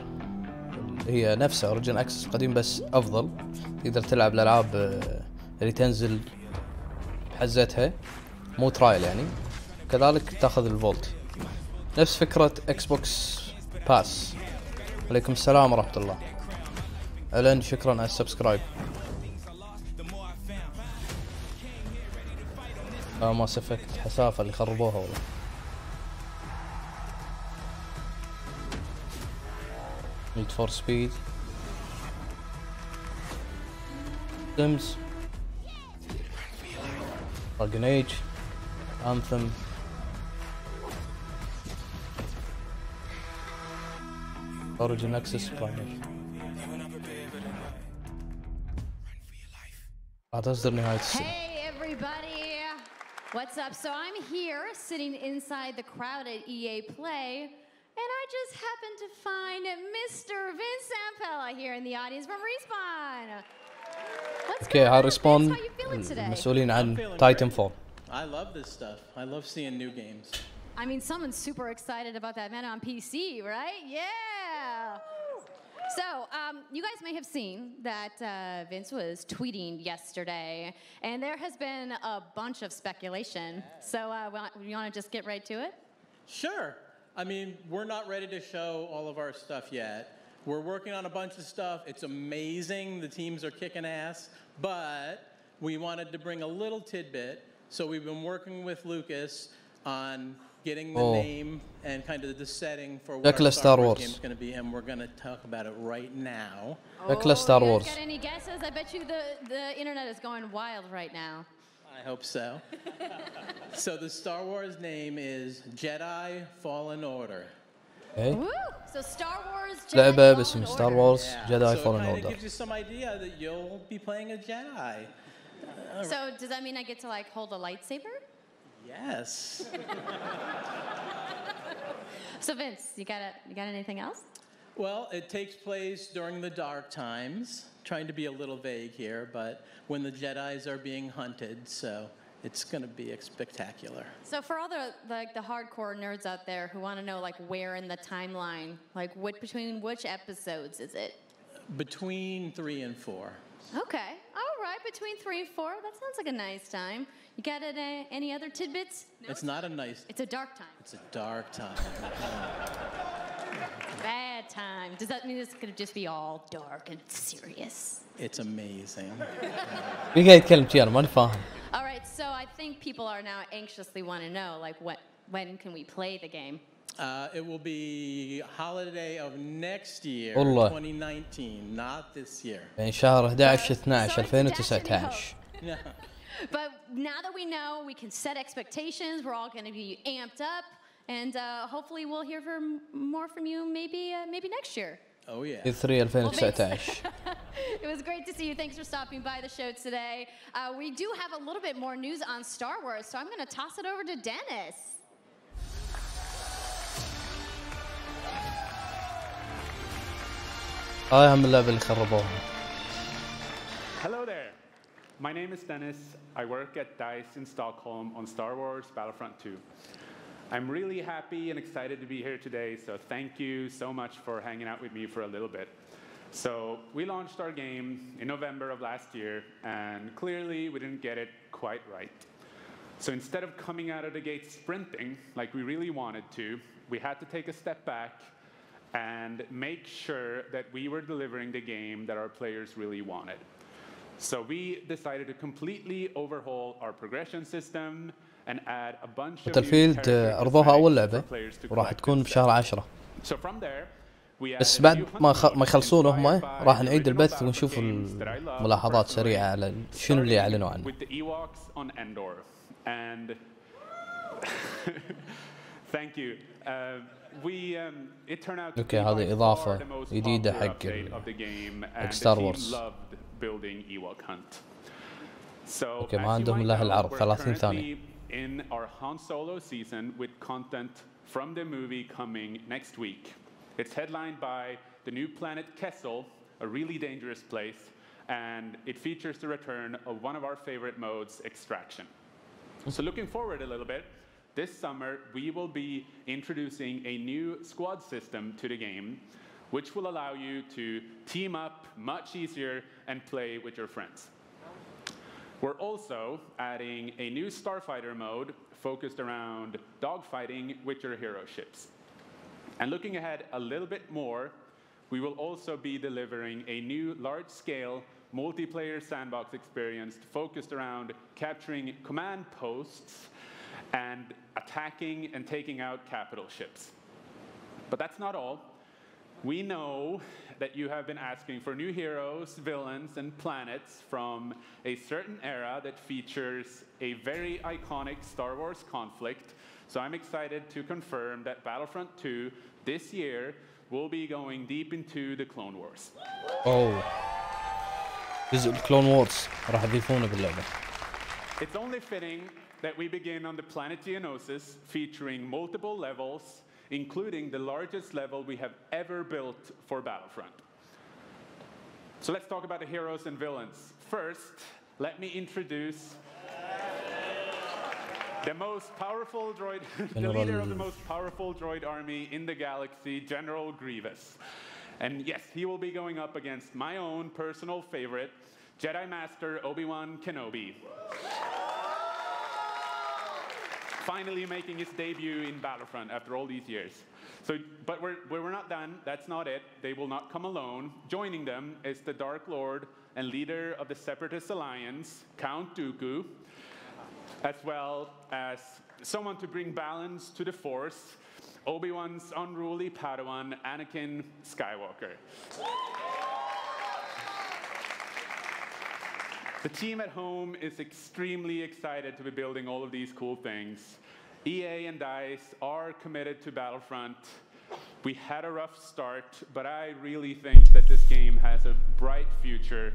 هي نفسها Origin Access قديم بس أفضل تقدر تلعب الألعاب اللي تنزل بحزتها مو ترايل يعني كذلك تاخذ الفولت نفس فكرة اكس بوكس باس. عليكم السلام ورحمة الله. ألين شكرا على السبسكرايب. ما سفكت الحسافة اللي خربوها والله. Need for Speed. Sims. Dragon Age. Anthem. Origin Access Premier. Hey everybody, what's up? So I'm here sitting inside the crowd at EA Play, and I just happened to find Mr. Vince Zampella here in the audience from Respawn. What's going on, Vince? How you feeling today? مسؤولين عن Titanfall. I love this stuff. I love seeing new games. I mean, someone's super excited about that man on PC, right? Yeah. So, you guys may have seen that Vince was tweeting yesterday, and there has been a bunch of speculation. So, you want to just get right to it? Sure. I mean, we're not ready to show all of our stuff yet. We're working on a bunch of stuff. It's amazing. The teams are kicking ass. But we wanted to bring a little tidbit. So, we've been working with Lucas on getting the name and kind of the setting for what our Star Wars game is going to be, and we're going to talk about it right now. Star Wars. You guys got any guesses? I bet you the internet is going wild right now. I hope so. So the Star Wars name is Jedi Fallen Order. Hey. Woo! So Star Wars Jedi لعبة Fallen باسم Order. Star Wars Jedi So Fallen it kind Order. of gives you some idea that you'll be playing a Jedi. So does that mean I get to like hold a lightsaber? Yes. So Vince, you got anything else? Well, it takes place during the dark times. Trying to be a little vague here, but when the Jedis are being hunted, so it's going to be spectacular. So for all the hardcore nerds out there who want to know like where in the timeline, like between which episodes is it? Between 3 and 4. Okay, all right, between 3 and 4. That sounds like a nice time. You got any other tidbits? No? It's not a nice. It's a dark time. It's a dark time. Bad bad time. Does that mean it's going to just be all dark and serious? It's amazing. مين قاعد يتكلم شي؟ أنا ماني فاهم. All right, so I think people are now anxiously want to know, like, when can we play the game? It will be holiday of next year, والله. 2019, not this year. يعني شهر 11/12/2019. But now that we know, we can set expectations. We're all going to be amped up, and hopefully we'll hear more from you maybe next year. Oh yeah. E3 2019. It was great to see you. Thanks for stopping by the show today. We do have a little bit more news on Star Wars, so I'm going to toss it over to Dennis. هاي هم اللعبة اللي خربوها. Hello there. My name is Dennis. I work at DICE in Stockholm on Star Wars Battlefront 2. I'm really happy and excited to be here today, so thank you so much for hanging out with me for a little bit. So we launched our game in November of last year, and clearly we didn't get it quite right. So instead of coming out of the gate sprinting like we really wanted to, we had to take a step back and make sure that we were delivering the game that our players really wanted. So we decided to completely overhaul our progression system and add a bunch of باتلفيلد عرضوها أول لعبة وراح تكون بشهر 10. So from there we بس بعد ما يخلصون هم راح نعيد البث ونشوف الملاحظات سريعة على شنو اللي أعلنوا عنه. with the Ewoks on Endor and thank you. It turned out to be هذه إضافة the most جديدة popular حق update of the game, and the Star team Wars. loved building Ewok Hunt. So أوكي ما as you عندهم might إلا know, هالعرض we're 30 ثانية. currently in our Han Solo season with content from the movie coming next week. It's headlined by the new planet Kessel, a really dangerous place, and it features the return of one of our favorite modes, extraction. So looking forward a little bit, this summer we will be introducing a new squad system to the game, which will allow you to team up much easier and play with your friends. We're also adding a new starfighter mode focused around dogfighting with your hero ships. And looking ahead a little bit more, we will also be delivering a new large-scale multiplayer sandbox experience focused around capturing command posts and attacking and taking out capital ships. But that's not all. We know that you have been asking for new heroes, villains, and planets from a certain era that features a very iconic Star Wars conflict. So I'm excited to confirm that Battlefront 2 this year will be going deep into the Clone Wars. Oh. جزء الكلون وورز راح يضيفونه باللعبة. It's only fitting that we begin on the planet Geonosis, featuring multiple levels, including the largest level we have ever built for Battlefront. So let's talk about the heroes and villains. First, let me introduce the most powerful droid, the leader of the most powerful droid army in the galaxy, General Grievous. And yes, he will be going up against my own personal favorite, Jedi Master Obi-Wan Kenobi. Finally making his debut in Battlefront after all these years. But we're not done. That's not it. They will not come alone. Joining them is the Dark Lord and leader of the Separatist Alliance, Count Dooku, as well as someone to bring balance to the Force, Obi-Wan's unruly Padawan, Anakin Skywalker. The team at home is extremely excited to be building all of these cool things. EA and DICE are committed to Battlefront. We had a rough start, but I really think that this game has a bright future.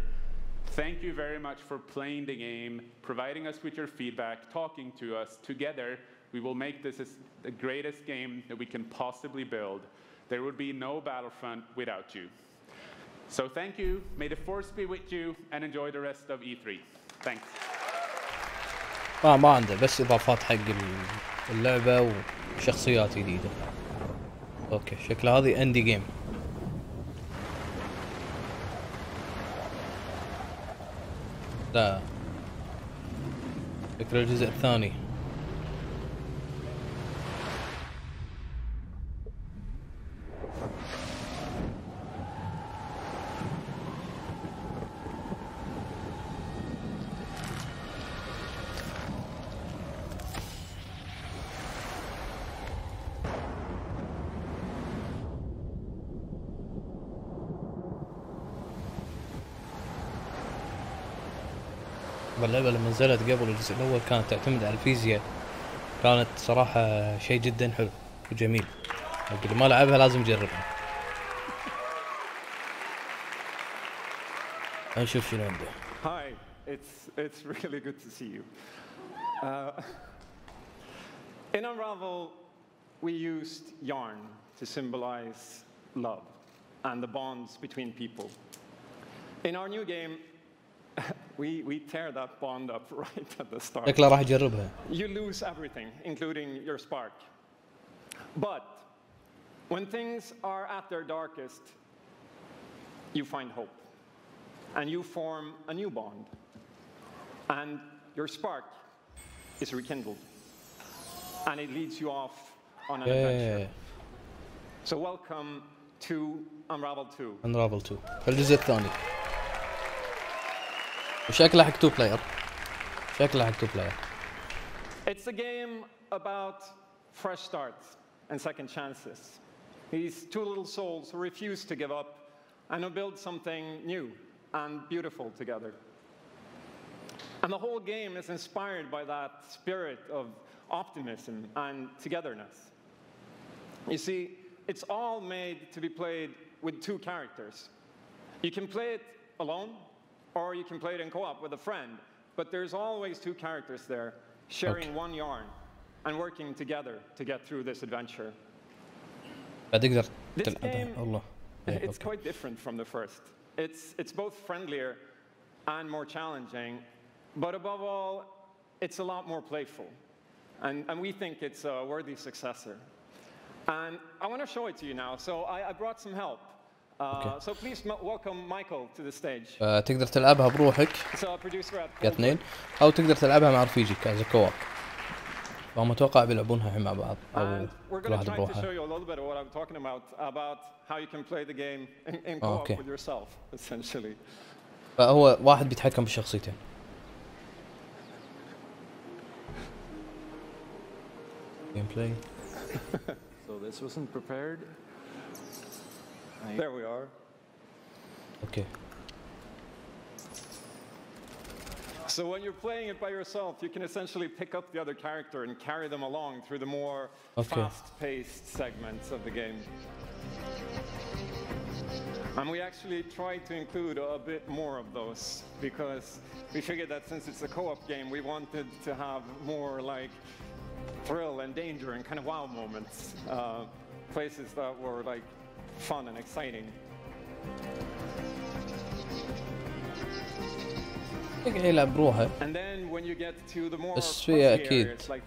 Thank you very much for playing the game, providing us with your feedback, talking to us. Together, we will make this the greatest game that we can possibly build. There would be no Battlefront without you. So thank you, may the Force be with you, and enjoy the rest of E3. Thanks. ما عنده بس إضافات حق اللعبة وشخصيات جديدة. أوكي شكلها هذه اندي جيم. لا فكرة الجزء الثاني. باللعبة لما نزلت قبل الجزء الأول كانت تعتمد على الفيزياء، كانت صراحة شيء جدا حلو وجميل، اللي ما لعبها لازم يجربها. نشوف شنو عنده. Hi, it's really good to see you. In Unravel, we used yarn to symbolize love and the bonds between people. In our new game, we tear that bond up right at the start. شكله راح يجربها. You lose everything, including your spark. But when things are at their darkest, you find hope. And you form a new bond. And your spark is rekindled. And it leads you off on an adventure. So welcome to Unravel 2. Unravel 2. الجزء الثاني. وشكله حق 2 player. شكله حق 2 player. It's a game about fresh starts and second chances. These two little souls who refuse to give up and who build something new and beautiful together. And the whole game is inspired by that spirit of optimism and togetherness. You see, it's all made to be played with 2 characters. You can play it alone, or you can play it in co-op with a friend, but there's always 2 characters there, sharing one yarn and working together to get through this adventure. This game, it's quite different from the first. It's both friendlier and more challenging, but above all, it's a lot more playful. And we think it's a worthy successor. And I want to show it to you now, so I brought some help. So please welcome Michael to the stage. تقدر تلعبها بروحك كاثنين، أو تقدر تلعبها مع رفيجك as a co-op. فهم أتوقع بيلعبونها الحين مع بعض أو كل واحد بروحه. We're going to try to show you a little bit of what I'm talking about how you can play the game in co-op with yourself, essentially. فهو واحد بيتحكم بالشخصيتين. Gameplay. So this wasn't prepared. There we are. Okay. So when you're playing it by yourself, you can essentially pick up the other character and carry them along through the more fast-paced segments of the game. And we actually tried to include a bit more of those because we figured that since it's a co-op game, we wanted to have more like thrill and danger and kind of wow moments, places that were like fun and exciting. يلعب بروحه. بس في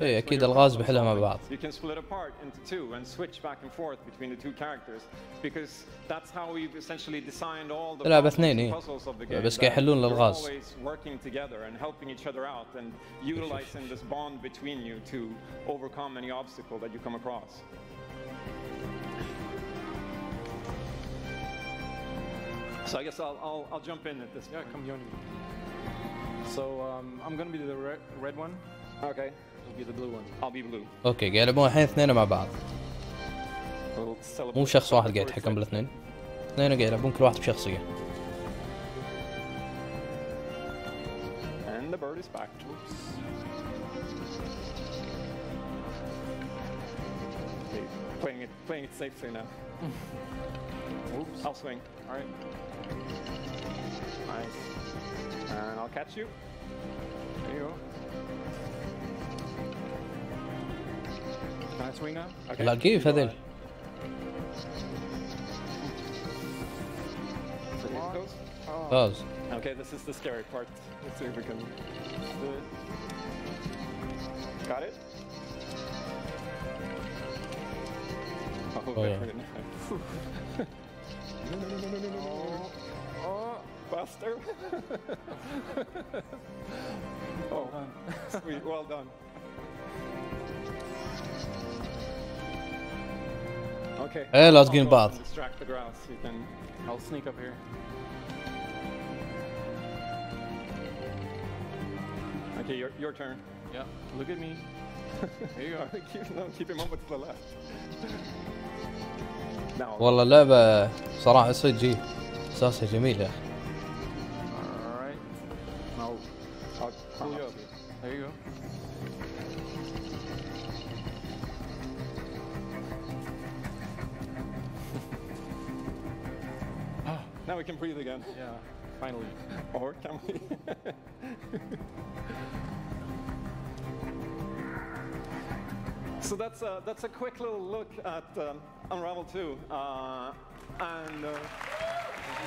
أكيد ألغاز بحلها مع بعض. You can split apart into 2 and switch back and forth between the 2 characters because that's how we've essentially designed all the puzzles of the game. بس قاعد يحلون الألغاز. Always working together and helping each other out and utilizing this bond between you to overcome any obstacle that you come across. So I guess I'll jump in at this point. Yeah, come join me. So I'm gonna be the red one. Okay. You'll be the blue one. I'll be blue. اوكي قاعد يلعبون الحين اثنين مع بعض. مو شخص واحد قاعد يتحكم بالاثنين. اثنين قاعد يلعبون كل واحد بشخصية. And the bird is back. Oops. Okay, playing it safely now. Oops. I'll swing. All right. Nice. And I'll catch you. There you go. Can I swing now? Okay. لا كيف هذيل؟ Oh. Okay, this is the scary part. Let's see if we can do it. Got it? Oh, very nice. No. Oh, faster. Oh, sweet, well done. Okay. Hey, لازقين بعض. Distract the grass. You can. I'll sneak up here. Okay, your turn. Yeah. Look at me. Here you are. Keep him up with the left. Now. والله اللعبة صراحة صدق أساسها جميل يا أخي. Alright. Now I'll pull you up. There you go. Now we can breathe again. Yeah, finally. Or can we? So that's a quick little look at Unravel 2.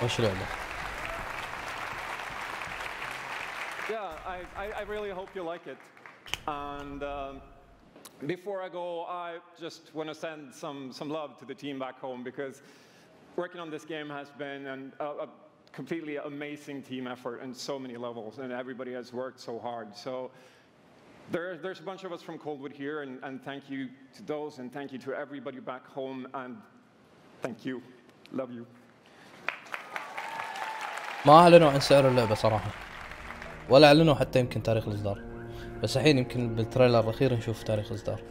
وش لعبة؟ Yeah, I really hope you like it. And before I go, I just want to send some love to the team back home, because working on this game has been a completely amazing team effort on so many levels, and everybody has worked so hard. So there's a bunch of us from Coldwood here, and thank you to those, and thank you to everybody back home, and thank you. Love you. ما أعلنوا عن سعر اللعبة صراحة، ولا أعلنوا حتى يمكن تاريخ الإصدار، بس الحين يمكن بالتريلر الأخير نشوف تاريخ الإصدار.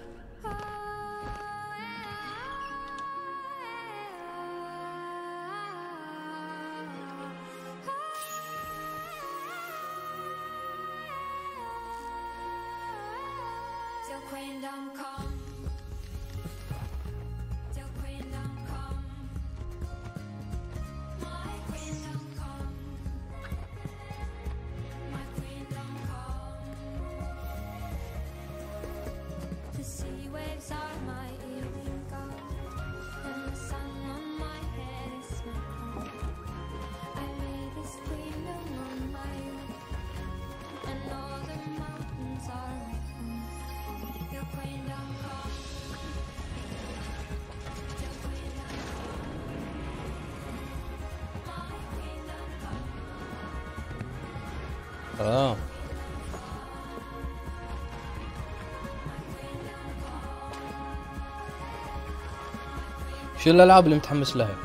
شو الألعاب اللي متحمس لها؟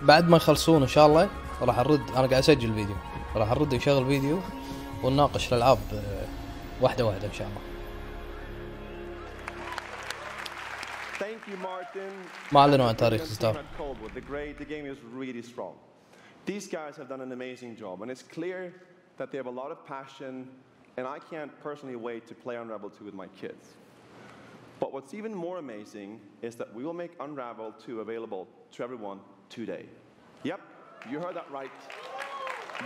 بعد ما يخلصون إن شاء الله راح نرد. أنا قاعد أسجل فيديو، راح نرد نشغل فيديو ونناقش الألعاب واحدة واحدة إن شاء الله. ما أعلنوا عن تاريخ إصدار. The game is really strong. These guys have done an amazing job, and it's clear that they have a lot of passion, and I can't personally wait to play Unravel 2 with my kids. But what's even more amazing is that we will make Unravel 2 available to everyone today. Yep, you heard that right.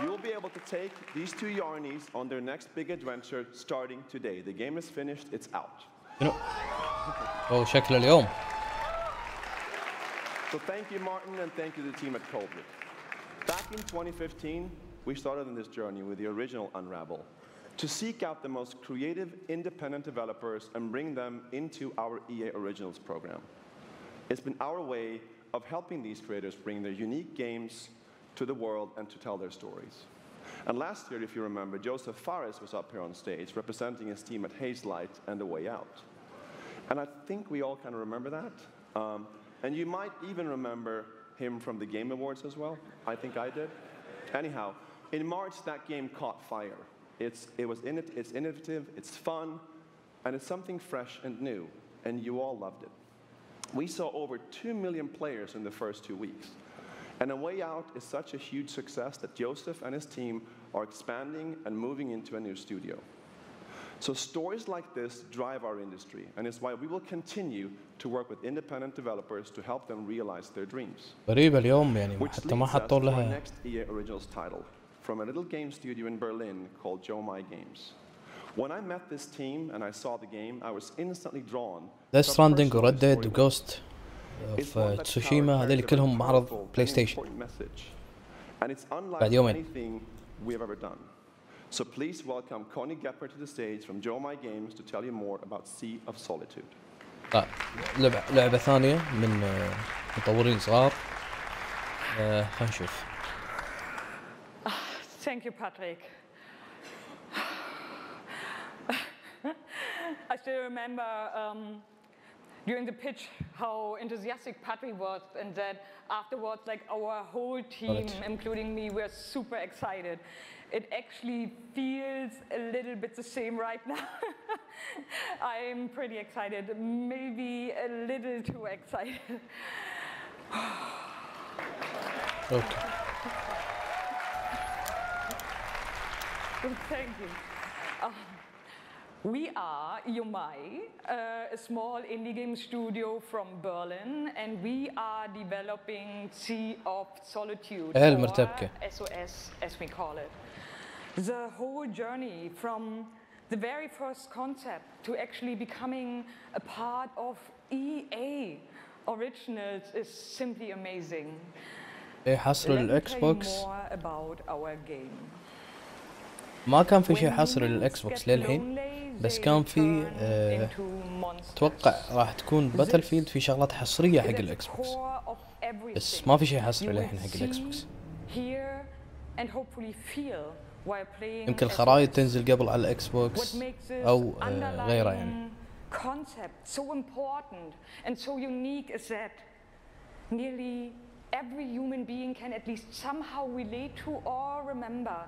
You'll be able to take these two Yarnies on their next big adventure starting today. The game is finished, it's out. شكل اليوم. So thank you, Martin, and thank you to the team at Coldwood. Back in 2015, we started on this journey with the original Unravel to seek out the most creative, independent developers and bring them into our EA Originals program. It's been our way of helping these creators bring their unique games to the world and to tell their stories. And last year, if you remember, Joseph Fares was up here on stage representing his team at Hazelight and The Way Out. And I think we all kind of remember that. And you might even remember him from the Game Awards as well. I think I did. Anyhow, in March, that game caught fire. It's innovative, it's fun, and it's something fresh and new, and you all loved it. We saw over 2 million players in the first 2 weeks. And A Way Out is such a huge success that Joseph and his team are expanding and moving into a new studio. So stories like this drive our industry, and it's why we will continue to work with independent developers to help them realize their dreams. غريبة اليوم يعني Which حتى ما leads us حطوا to our لها. next EA Originals title from a little game studio in Berlin called Joe My Games. When I met this team and I saw the game, I was instantly drawn. Death Stranding و Red Dead و Ghost of Tsushima هذول كلهم معرض بلاي ستيشن And it's unlike بعد يومين. anything we have ever done. So please welcome Connie Gepper to the stage from Joe My Games to tell you more about Sea of Solitude. لعبة ثانية من مطورين صغار. خلينا نشوف. Thank you, Patrick. I still remember during the pitch how enthusiastic Patrick was, and that afterwards, like our whole team, including me, were super excited. It actually feels a little bit the same right now. I'm pretty excited, maybe a little too excited. Okay. Thank you. We are Yomai, a small indie game studio from Berlin, and we are developing Sea of Solitude, or SOS as we call it. The whole journey from the very first concept to actually becoming a part of EA Originals is simply amazing. حصر للإكس بوكس More about our game. ما كان في شيء حصر للإكس بوكس للحين، بس كان في أتوقع راح تكون باتل فيلد في شغلات حصرية حق الإكس بوكس، بس ما في شيء حصري للحين حق الإكس بوكس. يمكن الخرائط تنزل قبل على الإكس بوكس أو غيره يعني. Concept so important and so unique is that nearly every human being can at least somehow relate to or remember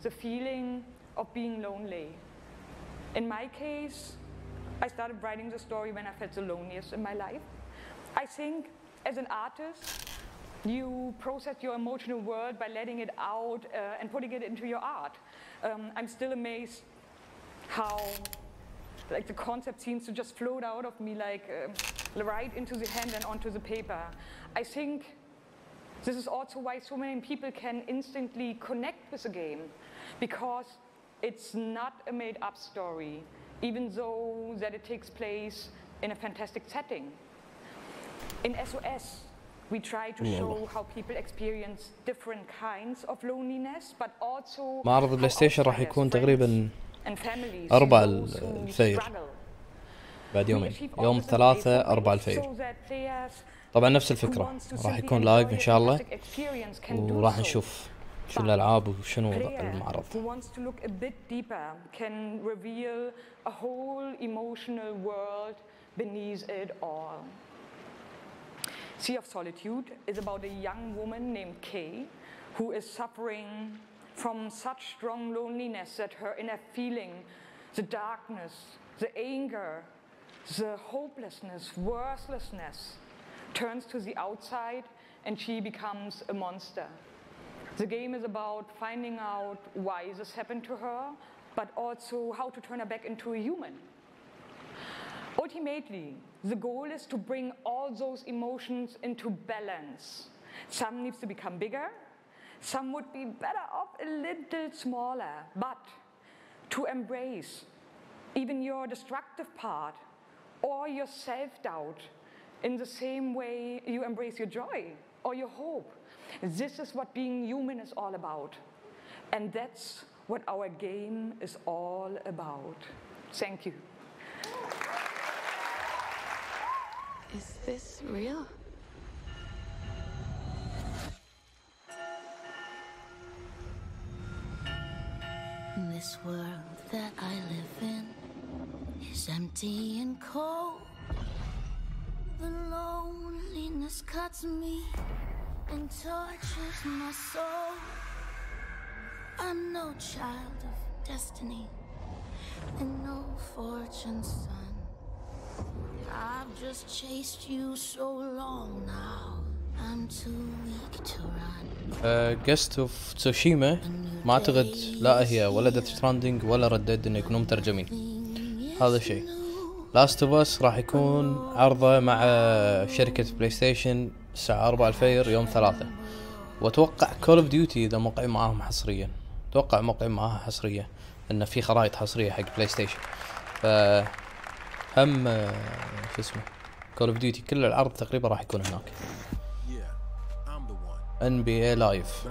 the feeling of being lonely. In my case, I started writing the story when I felt the loneliest in my life. I think as an artist, you process your emotional world by letting it out and putting it into your art. I'm still amazed how like the concept seems to just float out of me like right into the hand and onto the paper. I think this is also why so many people can instantly connect with the game, because it's not a made-up story, even though that it takes place in a fantastic setting. In SOS, we try to show how people experience different kinds of loneliness, but also معرض بلاي ستيشن راح يكون تقريبا 4 الفجر بعد يومين، يوم 3 4 الفجر. طبعا نفس الفكرة، راح يكون لايف إن شاء الله، وراح نشوف شو الألعاب وشنو المعرض. Sea of Solitude is about a young woman named Kay who is suffering from such strong loneliness that her inner feeling, the darkness, the anger, the hopelessness, worthlessness, turns to the outside and she becomes a monster. The game is about finding out why this happened to her, but also how to turn her back into a human. Ultimately, the goal is to bring all those emotions into balance. Some needs to become bigger, some would be better off a little smaller, but to embrace even your destructive part or your self-doubt in the same way you embrace your joy or your hope. This is what being human is all about. And that's what our game is all about. Thank you. Is this real? This world that I live in is empty and cold. The loneliness cuts me and tortures my soul. I'm no child of destiny and no fortune's son. I've just chased you so long now, I'm too weak to run. Ghost of Tsushima ما أعتقد لا هي ولا ديث ستراندينج ولا ردد إنه يكونوا مترجمين، هذا شيء. لاست اوف اس راح يكون عرضه مع شركة بلاي ستيشن الساعة 4 الفجر يوم 3، وأتوقع كول اوف ديوتي إذا موقعين معاهم حصريا، أتوقع موقعين معاها حصرية، إنه في خرائط حصرية حق بلاي ستيشن. هم شو اسمه كول اوف ديوتي كل العرض تقريبا راح يكون هناك. NBA لايف.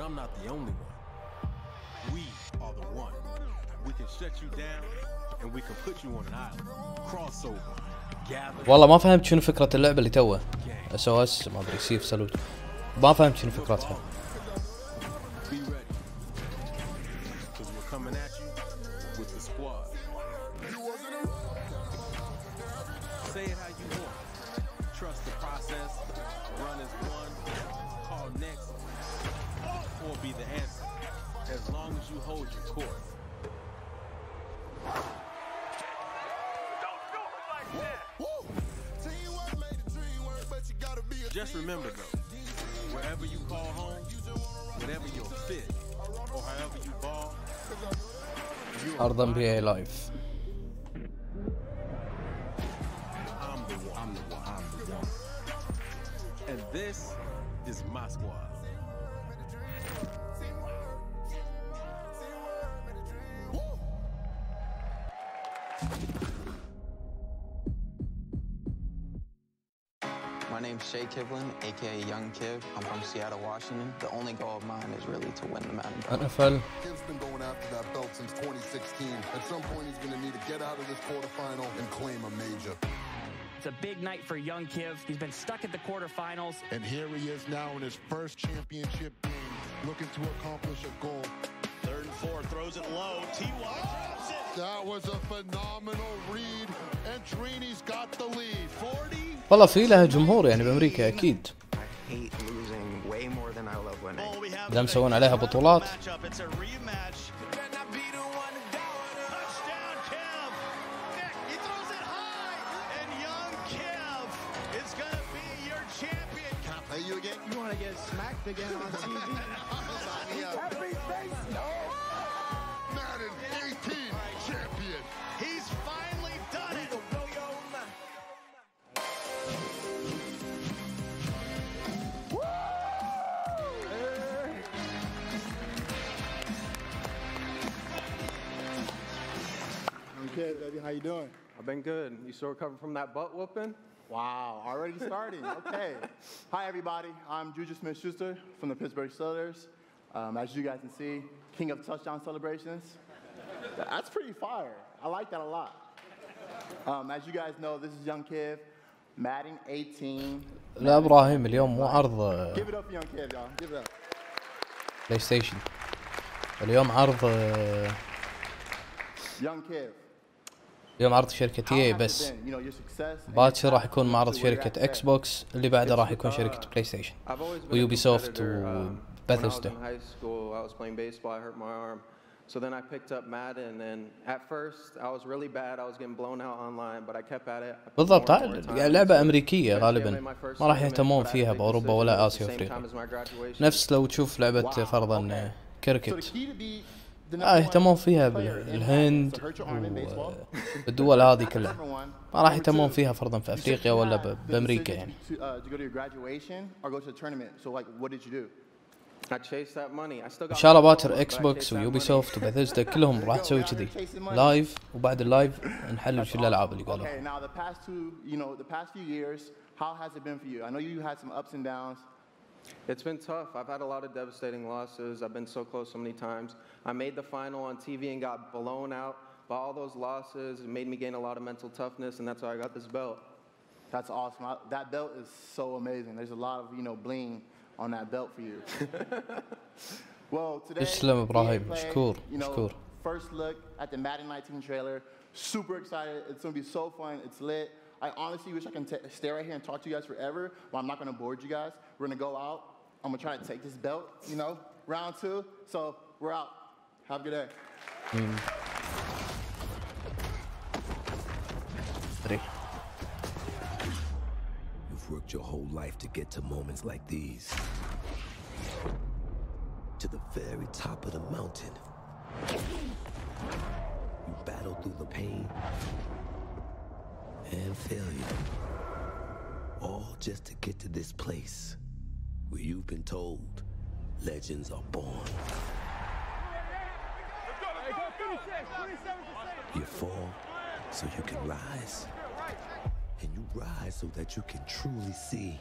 والله ما فهمت شنو فكرة اللعبة اللي توه SOS ما ادري سيف سالوت، ما فهمت شنو فكرتها. Just remember though, wherever you call home, whenever you're fit, or however you ball, عرض NBA لايف. And this is my squad. My name's Shay Kivlin, aka Young Kiv. I'm from Seattle, Washington. The only goal of mine is really to win the Mountain Cup. NFL. Kiv's been going after that belt since 2016. At some point, he's going to need to get out of this quarterfinal and claim a major. It's a big night for young Kiv. He's been stuck at the quarterfinals. And here he is now in his first championship game, looking to accomplish a goal. 3rd and 4, throws it low. T.Y. drops it. That was a phenomenal read, and Trini's got the lead. 40. والله في لها جمهور يعني بأمريكا أكيد. I hate losing way more than I love winning. إذا مسوون عليها بطولات. Play you again? You want to get smacked again on TV? Happy face, no! Madden 18 champion. He's finally done it. Okay, baby, how you doing? I've been good. You still recovering from that butt whooping? Wow, already starting. Okay. Hi, everybody. I'm Juju Smith-Schuster from the Pittsburgh Steelers. As you guys can see, king of touchdown celebrations. That's pretty fire. I like that a lot. As you guys know, this is Young Kiv, Madden 18. لا إبراهيم اليوم مو عرض Give it up for Young Kiv, y'all. Give it up. بلاي ستيشن. اليوم عرض Young Kiv. اليوم عرض شركة EA بس. باكر راح يكون معرض شركة اكس بوكس، اللي بعده راح يكون شركة بلاي ستيشن ويوبي سوفت وباثيسدا. So then I picked up Madden, and at first I was really bad. I was getting blown out online, but I kept at it. بالضبط، لعبة أمريكية غالبا ما راح يهتمون فيها بأوروبا ولا آسيا وأفريقيا. نفس لو تشوف لعبة فرضا كريكت يهتمون فيها بالهند والدول هذه كلها، ما راح يهتمون فيها فرضا في أفريقيا ولا بأمريكا يعني. إن شاء الله باكر اكس بوكس ويوبي سوفت وباثيسدا كلهم راح تسوي كذي لايف، وبعد اللايف نحلل شو الألعاب اللي قالوا. Okay, now the past few years, how has it been for you? I know you had some ups and downs. It's been tough. I've had a lot of devastating losses. I've been so close so many times. I made the final on TV and got blown out by all those losses. It made me gain a lot of mental toughness, and that's how I got this belt. That's awesome. That belt is so amazing. There's a lot of, bling on that belt for you. Well, today, تسلم إبراهيم. مشكور. first look at the Madden 19 trailer. Super excited. It's going to be so fun. It's lit. I honestly wish I can stay right here and talk to you guys forever, but I'm not going to bore you guys. We're going to go out. I'm going to try to take this belt, round 2. So we're out. Have a good day. You've worked your whole life to get to moments like these. To the very top of the mountain. You battled through the pain and failure, all just to get to this place where you've been told legends are born. You fall so you can rise, and you rise so that you can truly see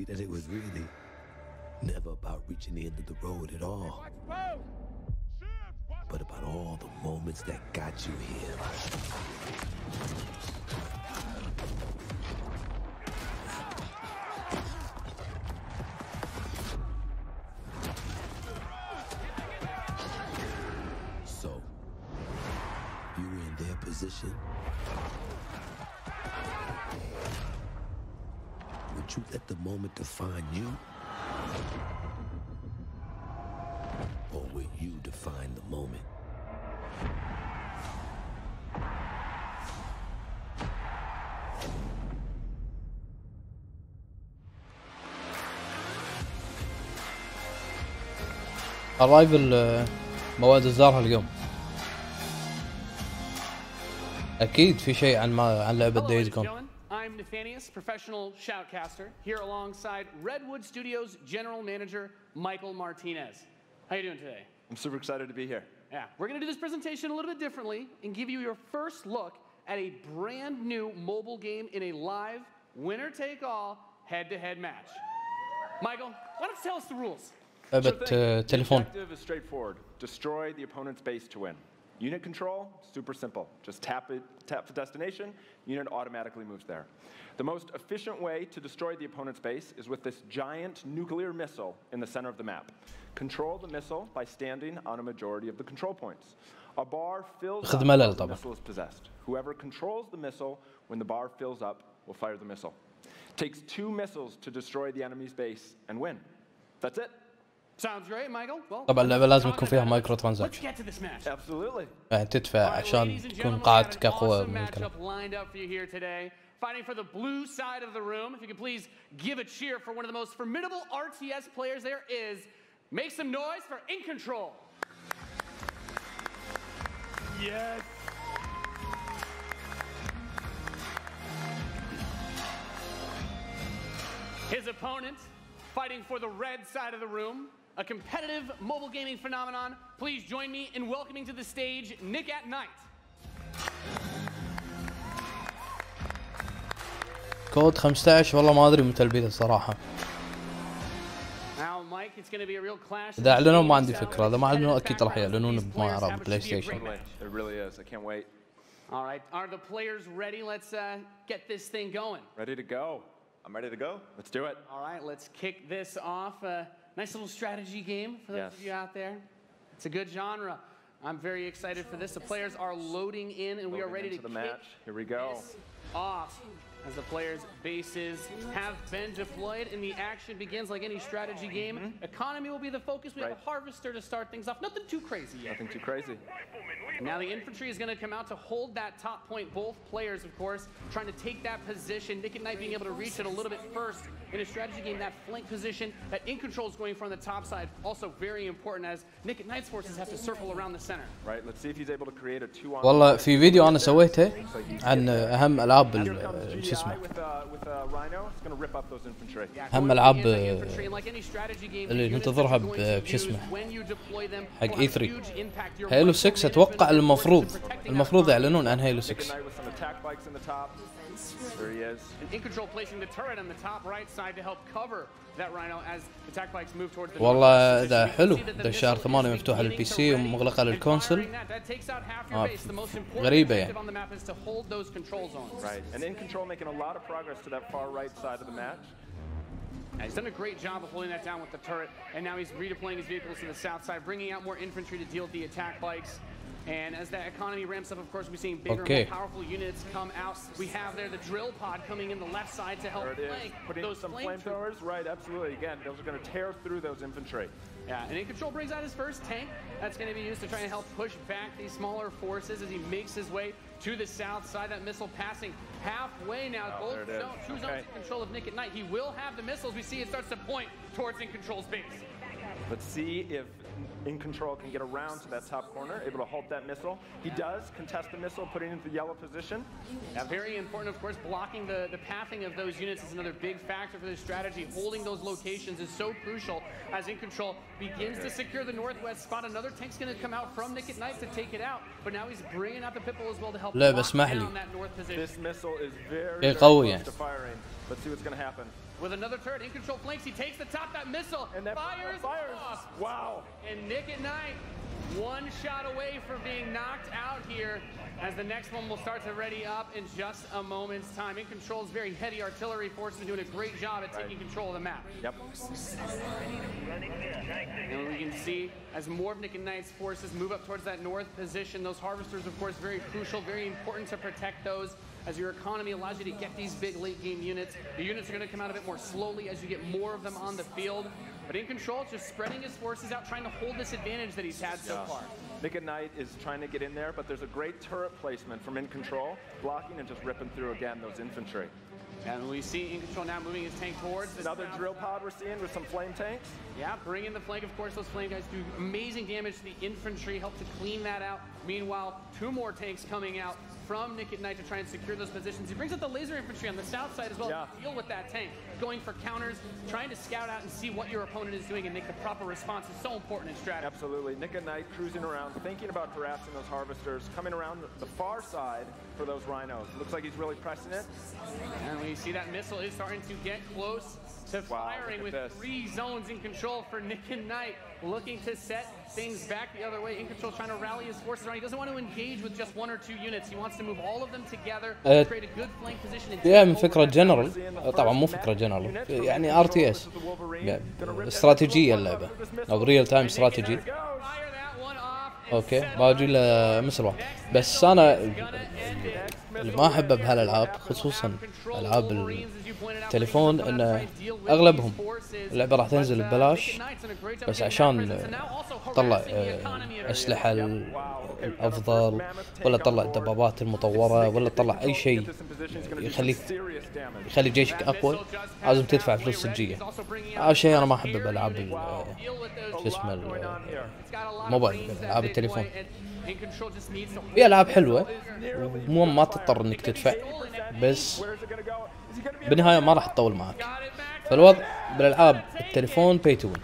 that it was really never about reaching the end of the road at all, but about all the moments that got you here. So, you were in their position. Would you let the moment define you? Or will you define the moment? ارايفل مواد الزارها اليوم. اكيد في شيء عن لعبه دايز جون. I'm Nathanius, professional shoutcaster, here alongside Redwood Studios General Manager Michael Martinez. How you doing today? I'm super excited to be here. Yeah, we're going to do this presentation a little bit differently and give you your first look at a brand new mobile game in a live, winner-take-all, head-to-head match. Michael, why don't you tell us the rules? لعبه تليفون. The objective is straightforward. Destroy the opponent's base to win. Unit control, super simple. Just tap the destination, unit automatically moves there. The most efficient way to destroy the opponent's base is with this giant nuclear missile in the center of the map. Control the missile by standing on a majority of the control points. A bar fills up when the missile is possessed. Whoever controls the missile when the bar fills up will fire the missile. Takes 2 missiles to destroy the enemy's base and win. That's it. Sounds great, Michael. Well, طبعا اللعبه لازم يكون فيها مايكرو ترانزاكشن. Absolutely. يعني تدفع عشان تكون قاعدتك اقوى من الكلام. Fighting for the blue side of the room. If you could please give a cheer for one of the most formidable RTS players there is. Make some noise for In Control. Yes. His opponent, fighting for the red side of the room, a competitive mobile gaming phenomenon. Please join me in welcoming to the stage Nick at Night. كود 15 والله ما ادري متى البيتا الصراحه. اذا اعلنوا ما عندي فكره، اذا ما اعلنوا اكيد راح يعلنون بمعرض بلاي ستيشن. It really is. I can't wait. All right, are the players ready? Let's get this thing going. Ready to go. I'm ready to go. Let's do it. All right, let's kick this off. Nice little strategy game for those of you out there. It's a good genre. I'm very excited for this. The players are loading in, and we are ready to the match. Here we go. Off as the players' bases have been deployed and the action begins like any strategy game. Economy will be the focus. We have a harvester to start things off. Nothing too crazy yet. Nothing too crazy. Now the infantry is going to come out to hold that top point. Both players, of course, trying to take that position. Nick and Knight being able to reach it a little bit first in a strategy game. That flank position that In Control is going from the top side, also very important as Nick and Knight's forces have to circle around the center. Right. Let's see if he's able to create a 2-on. والله في فيديو انا سويته عن اهم العاب شو اسمه. اهم العاب اللي ننتظرها بشو اسمه حق E3. هيلو 6 اتوقع المفروض يعلنون عن هيلو 6. There he is. And In Control placing the turret on the top right side to help cover that Rhino as the attack bikes move towards the والله ده حلو. ده شهر 8 مفتوحه للبي سي ومغلقه للكونسل. غريبه يعني. Right. And In Control making a lot of progress to that far right side of the match. He's done a great job of holding that down with the turret, and now he's redeploying his vehicles to the south side, bringing out more infantry to deal with the attack bikes. And as that economy ramps up, of course, we're seeing bigger, more powerful units come out. We have there the drill pod coming in the left side to help flank those some flamethrowers. Right, absolutely. Again, those are going to tear through those infantry. Yeah, and In Control brings out his first tank. That's going to be used to try and help push back these smaller forces as he makes his way to the south side. That missile passing halfway now. Both two zones in control of Nick at Night. He will have the missiles. We see it starts to point towards In Control's base. Let's see if In Control can get around to that top corner, able to halt that missile. He does contest the missile, putting it into the yellow position. Yeah, very important, of course, blocking the pathing of those units is another big factor for this strategy. Holding those locations is so crucial as In Control begins to secure the northwest spot. Another tank's going to come out from Nick at Night to take it out, but now he's bringing out the Pitbull as well to help lock down that north position. This missile is very close to firing. Let's see what's going to happen. With another turret, In Control flanks. He takes the top. That missile and that fires off. Wow! And Nick at Night, one shot away from being knocked out here. As the next one will start to ready up in just a moment's time. In Control's very heady artillery force is doing a great job at taking control of the map. Yep. And we can see as more of Nick and Knight's forces move up towards that north position, those harvesters, of course, very crucial, very important to protect those. As your economy allows you to get these big late game units. The units are going to come out a bit more slowly as you get more of them on the field. But In Control is just spreading his forces out, trying to hold this advantage that he's had so far. Nick at Night is trying to get in there, but there's a great turret placement from In Control, blocking and just ripping through again those infantry. And we see In Control now moving his tank towards this another drill pod we're seeing with some flame tanks. Yeah, bring in the flank. Of course, those flame guys do amazing damage to the infantry, help to clean that out. Meanwhile, 2 more tanks coming out from Nick at Night to try and secure those positions. He brings out the laser infantry on the south side as well to deal with that tank. Going for counters, trying to scout out and see what your opponent is doing and make the proper response is so important in strategy. Absolutely. Nick at Night cruising around, thinking about harassing those harvesters, coming around the far side for those rhinos. Looks like he's really pressing it. And we see that missile is starting to get close to firing with 3 zones in control for Nick and Night, looking to set things back the other way. In Control trying to rally his forces around. He doesn't want to engage with just 1 or 2 units. He wants to move all of them together, create a good flank position. فيها من فكرة جنرال، طبعا مو فكرة جنرال، يعني RTS استراتيجية اللعبة أو ريل تايم استراتيجي. اوكي باجي له مثل واحد، بس انا اللي ما احبه بهالالعاب خصوصا العاب التليفون ان اغلبهم اللعبه راح تنزل ببلاش بس عشان تطلع اسلحه الافضل ولا تطلع الدبابات المطوره ولا تطلع اي شيء يخلي جيشك اقوى لازم تدفع فلوس صجيه. هذا الشيء انا ما احبه بالعاب شو اسمه الموبايل، العاب التليفون. في العاب حلوه مو ما تضطر انك تدفع بس بالنهايه ما راح تطول معك، فالوضع بالالعاب التليفون pay to win.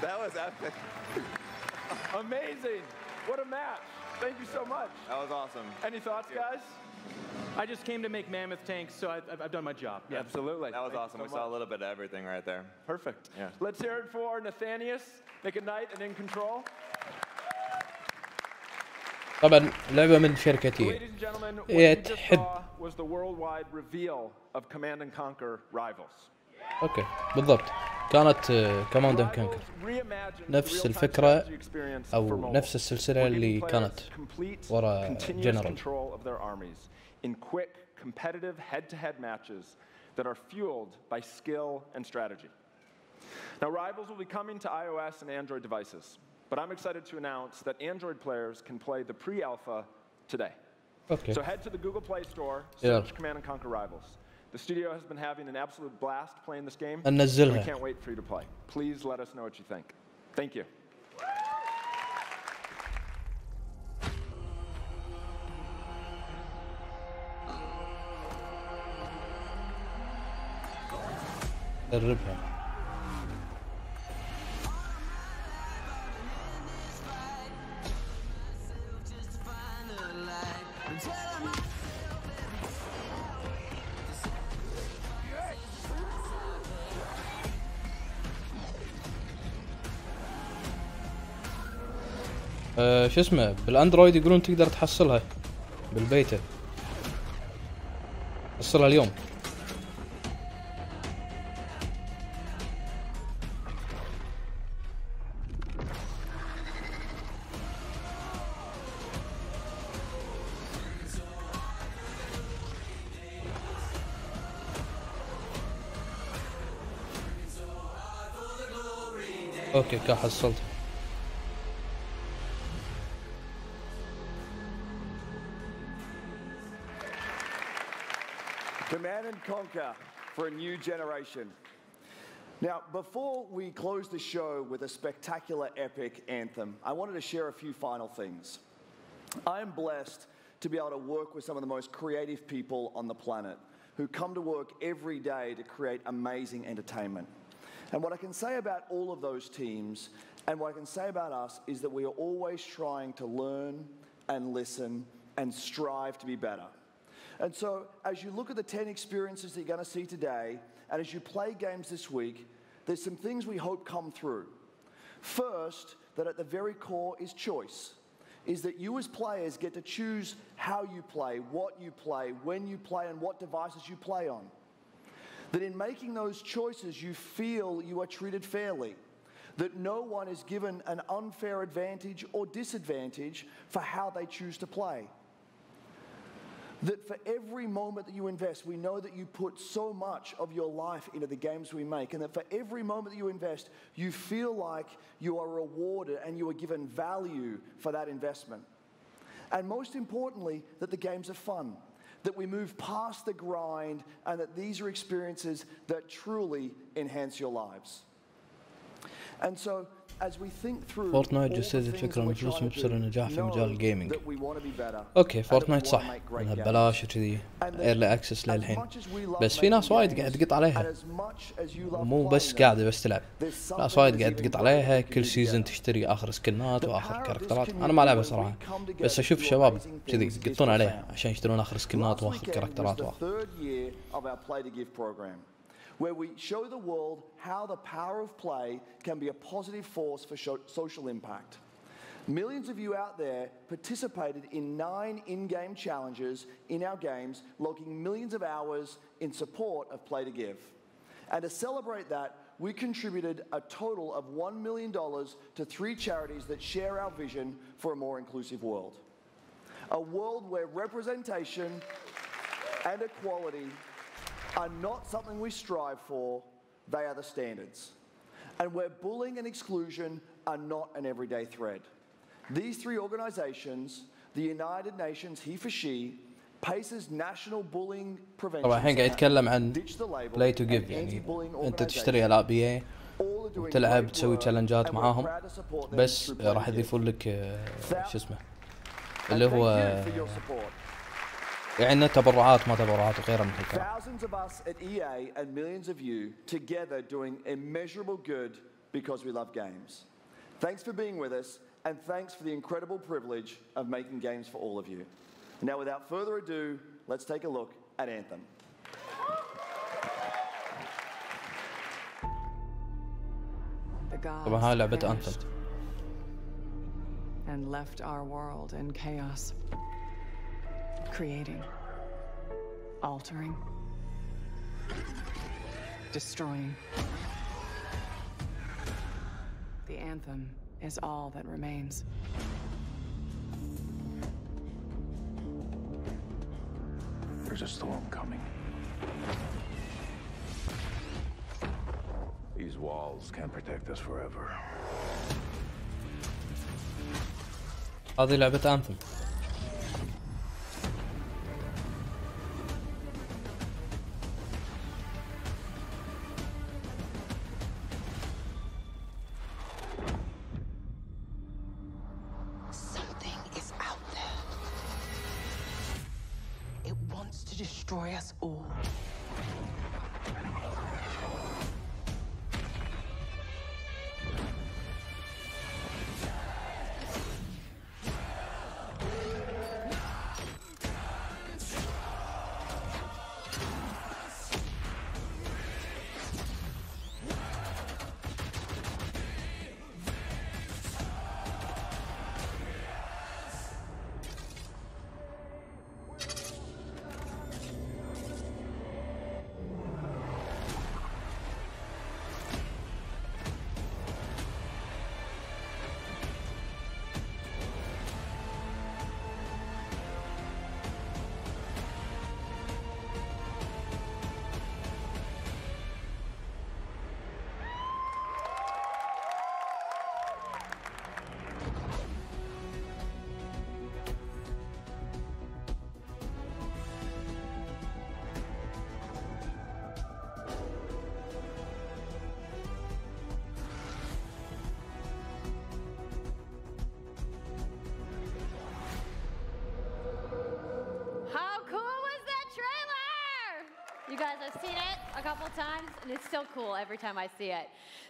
That was epic. Amazing. What a match. Thank you so much. That was awesome. Any thoughts, guys? I just came to make mammoth tanks, so I've done my job. Yeah. Absolutely. That was awesome. We saw a little bit of everything right there. Perfect. Yeah. Let's hear it for Nathanius, Nick at Night, and In Control. طبعا لعبة من شركتي هي تحب. Was the worldwide reveal of Command and Conquer Rivals. اوكي بالضبط كانت كوماند اند كونكر نفس الفكرة او نفس السلسلة اللي كانت ورا جنرال. In quick, competitive head-to-head matches that are fueled by skill and strategy. Now, Rivals will be coming to iOS and Android devices, but I'm excited to announce that Android players can play the pre-alpha today. Okay. So head to the Google Play Store, search Command and Conquer Rivals. The studio has been having an absolute blast playing this game. And we can't wait for you to play. Please let us know what you think. Thank you. الربح. شو اسمه بالاندرويد يقولون تقدر تحصلها بالبيتا، حصلها اليوم. اوكي كا حصلتها. Command and Conquer for a new generation. Now, before we close the show with a spectacular epic anthem, I wanted to share a few final things. I am blessed to be able to work with some of the most creative people on the planet who come to work every day to create amazing entertainment. And what I can say about all of those teams and what I can say about us is that we are always trying to learn and listen and strive to be better. And so, as you look at the 10 experiences that you're going to see today, and as you play games this week, there's some things we hope come through. First, that at the very core is choice, is that you as players get to choose how you play, what you play, when you play, and what devices you play on. That in making those choices, you feel you are treated fairly, that no one is given an unfair advantage or disadvantage for how they choose to play. That for every moment that you invest, we know that you put so much of your life into the games we make, and that for every moment that you invest, you feel like you are rewarded and you are given value for that investment. And most importantly, that the games are fun, that we move past the grind, and that these are experiences that truly enhance your lives. And so, as we think through فورتنايت جسدت فكرة من فلوس مبصر النجاح في مجال الجيمنج. اوكي فورتنايت صح انها ببلاش وكذي ايرلي اكسس للحين، بس في ناس وايد قاعد تقط عليها، ومو بس قاعدة بس تلعب، ناس وايد قاعد تقط عليها، كل سيزون تشتري اخر سكنات واخر كاركترات. انا ما العبها صراحة، بس اشوف شباب كذي يقطون عليها عشان يشترون اخر سكنات واخر كاركترات واخر. Where we show the world how the power of play can be a positive force for social impact. Millions of you out there participated in 9 in-game challenges in our games, logging millions of hours in support of Play to Give. And to celebrate that, we contributed a total of $1 million to 3 charities that share our vision for a more inclusive world. A world where representation and equality are not something we strive for, they are the standards. And where bullying and exclusion are not an everyday threat. These 3 organizations, the United Nations He for She, PACE's National Bullying Prevention طبعا الحين قاعد يتكلم عن Play to Give، يعني انت تشتري العاب EA وتلعب تسوي تشالنجات معاهم، بس راح يضيفون لك شو اسمه اللي هو يعني تبرعات ما تبرعات وغيرها من الكلام. Thousands of us at EA and millions of you together doing immeasurable good because we love games. Thanks for being with us, and thanks for the incredible privilege of making games for all of you. Now, without further ado, let's take a look at Anthem. طبعا هاي لعبة Anthem. And left our world in chaos. Creating, altering, destroying. The anthem is all that remains. There's a storm coming. These walls can't protect us forever. هذه لعبة Anthem. Destroy us all. You guys have seen it a couple times, and it's still cool every time I see it.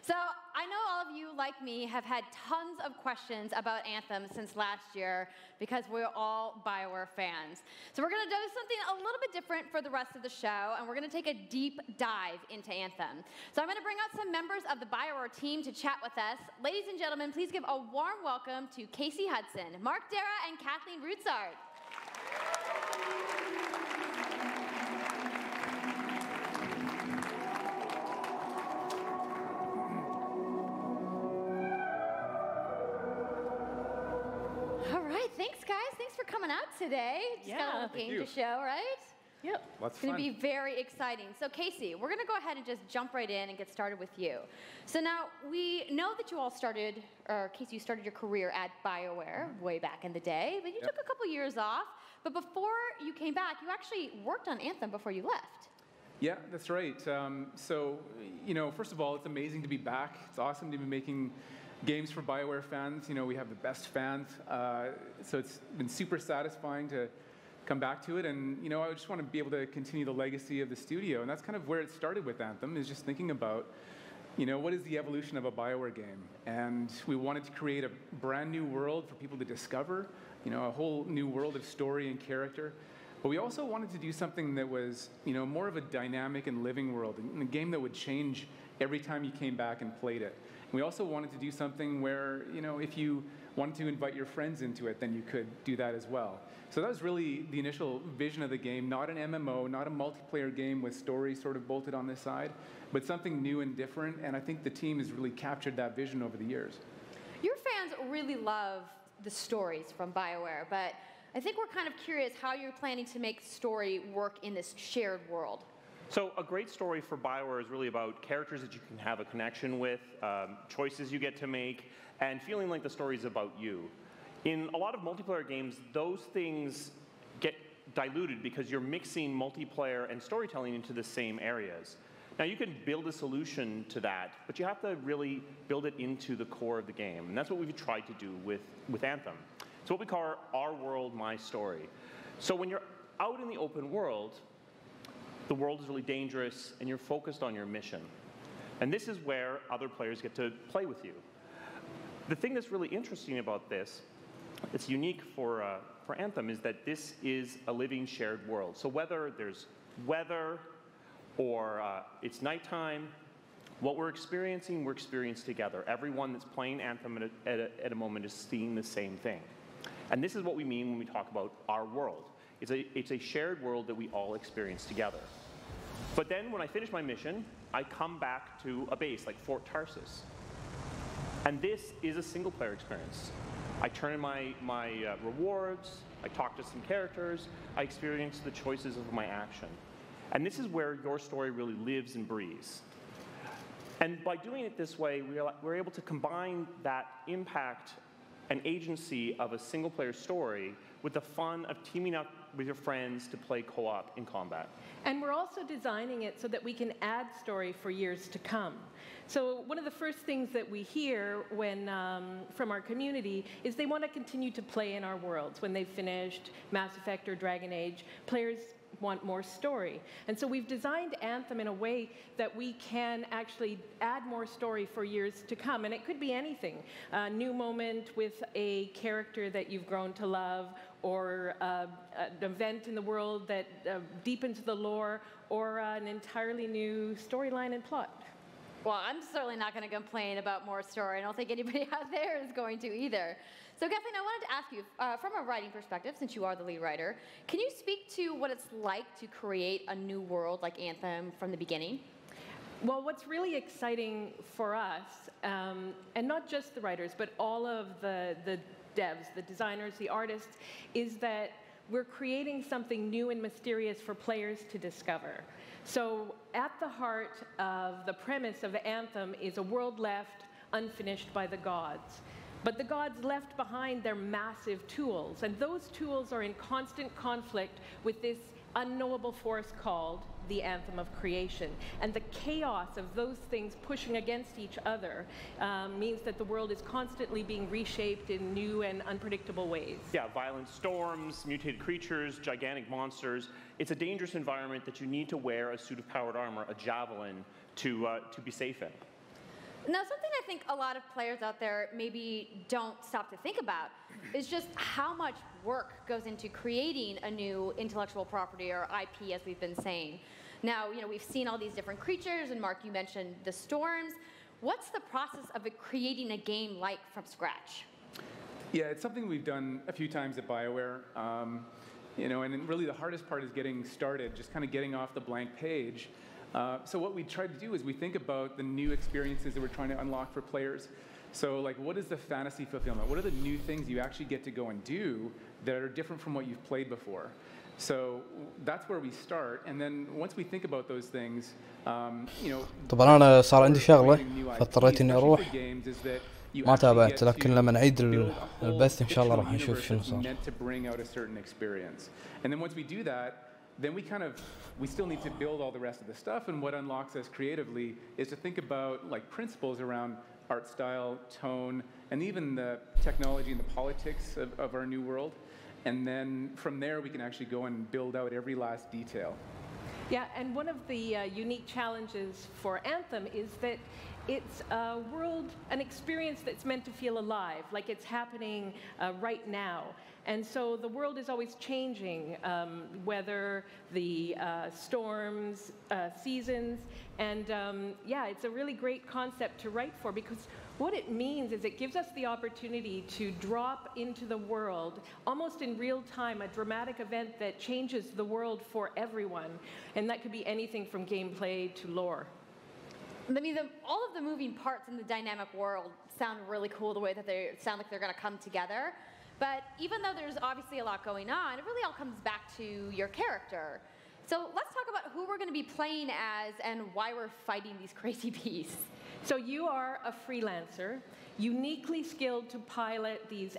So I know all of you, like me, have had tons of questions about Anthem since last year because we're all BioWare fans. So we're going to do something a little bit different for the rest of the show, and we're going to take a deep dive into Anthem. So I'm going to bring out some members of the BioWare team to chat with us. Ladies and gentlemen, please give a warm welcome to Casey Hudson, Mark Dara, and Kathleen Rutzard. All right, thanks guys. Thanks for coming out today. Just got a little game to show, right? Yep. Lots It's of going to fun. be very exciting. So Casey, we're going to go ahead and just jump right in and get started with you. So now we know that you all started, or Casey, you started your career at BioWare way back in the day, but you took a couple years off. But before you came back, you actually worked on Anthem before you left. Yeah, that's right. So, you know, first of all, it's amazing to be back. It's awesome to be making games for BioWare fans. You know, we have the best fans. So it's been super satisfying to come back to it. And, you know, I just want to be able to continue the legacy of the studio. And that's kind of where it started with Anthem, is just thinking about, you know, what is the evolution of a BioWare game? And we wanted to create a brand new world for people to discover, you know, a whole new world of story and character. But we also wanted to do something that was, you know, more of a dynamic and living world, and a game that would change every time you came back and played it. And we also wanted to do something where, you know, if you wanted to invite your friends into it, then you could do that as well. So that was really the initial vision of the game, not an MMO, not a multiplayer game with story sort of bolted on this side, but something new and different, and I think the team has really captured that vision over the years. Your fans really love the stories from BioWare, but I think we're kind of curious how you're planning to make story work in this shared world. So a great story for BioWare is really about characters that you can have a connection with, choices you get to make, and feeling like the story is about you. In a lot of multiplayer games, those things get diluted because you're mixing multiplayer and storytelling into the same areas. Now you can build a solution to that, but you have to really build it into the core of the game. And that's what we've tried to do with Anthem. It's what we call our world, my story. So when you're out in the open world, the world is really dangerous and you're focused on your mission. And this is where other players get to play with you. The thing that's really interesting about this, it's unique for Anthem, is that this is a living shared world. So whether there's weather or it's nighttime, what we're experiencing together. Everyone that's playing Anthem at a moment is seeing the same thing. And this is what we mean when we talk about our world. It's a shared world that we all experience together. But then when I finish my mission, I come back to a base like Fort Tarsus. And this is a single player experience. I turn in my rewards, I talk to some characters, I experience the choices of my action. And this is where your story really lives and breathes. And by doing it this way, we're able to combine that impact and agency of a single-player story with the fun of teaming up with your friends to play co-op in combat. And we're also designing it so that we can add story for years to come. So one of the first things that we hear when, from our community is they want to continue to play in our worlds. When they've finished Mass Effect or Dragon Age, players want more story. And so we've designed Anthem in a way that we can actually add more story for years to come. And it could be anything. A new moment with a character that you've grown to love, or an event in the world that deepens the lore, or an entirely new storyline and plot. Well, I'm certainly not going to complain about more story. I don't think anybody out there is going to either. So Kathleen, I wanted to ask you, from a writing perspective, since you are the lead writer, can you speak to what it's like to create a new world like Anthem from the beginning? Well, what's really exciting for us, and not just the writers, but all of the devs, the designers, the artists, is that we're creating something new and mysterious for players to discover. So at the heart of the premise of Anthem is a world left unfinished by the gods. But the gods left behind their massive tools, and those tools are in constant conflict with this unknowable force called the Anthem of Creation. And the chaos of those things pushing against each other means that the world is constantly being reshaped in new and unpredictable ways. Yeah, violent storms, mutated creatures, gigantic monsters. It's a dangerous environment that you need to wear a suit of powered armor, a javelin, to be safe in. Now, something I think a lot of players out there maybe don't stop to think about is just how much work goes into creating a new intellectual property, or IP, as we've been saying. Now, you know, we've seen all these different creatures, and Mark, you mentioned the storms. What's the process of creating a game like from scratch? Yeah, it's something we've done a few times at BioWare. You know, and really the hardest part is getting started, just kind of getting off the blank page. So what we try to do is we think about the new experiences that we're trying to unlock for players. So like, what is the fantasy fulfillment? What are the new things you actually get to go and do that are different from what you've played before? So that's where we start, and then once we think about those things, طبعا انا صار عندي شغله فاضطريت اني اروح ما تابعت، لكن لما نعيد البث ان شاء الله راح نشوف شنو صار. And then once we do that, then we still need to build all the rest of the stuff, and what unlocks us creatively is to think about like principles around art style, tone, and even the technology and the politics of our new world. And then from there, we can actually go and build out every last detail. Yeah, and one of the unique challenges for Anthem is that it's a world, an experience that's meant to feel alive, like it's happening right now. And so the world is always changing, whether the storms, seasons, and yeah, it's a really great concept to write for, because what it means is it gives us the opportunity to drop into the world, almost in real time, a dramatic event that changes the world for everyone. And that could be anything from gameplay to lore. I mean, all of the moving parts in the dynamic world sound really cool, the way that they sound like they're going to come together. But even though there's obviously a lot going on, it really all comes back to your character. So let's talk about who we're going to be playing as and why we're fighting these crazy beasts. So you are a freelancer, uniquely skilled to pilot these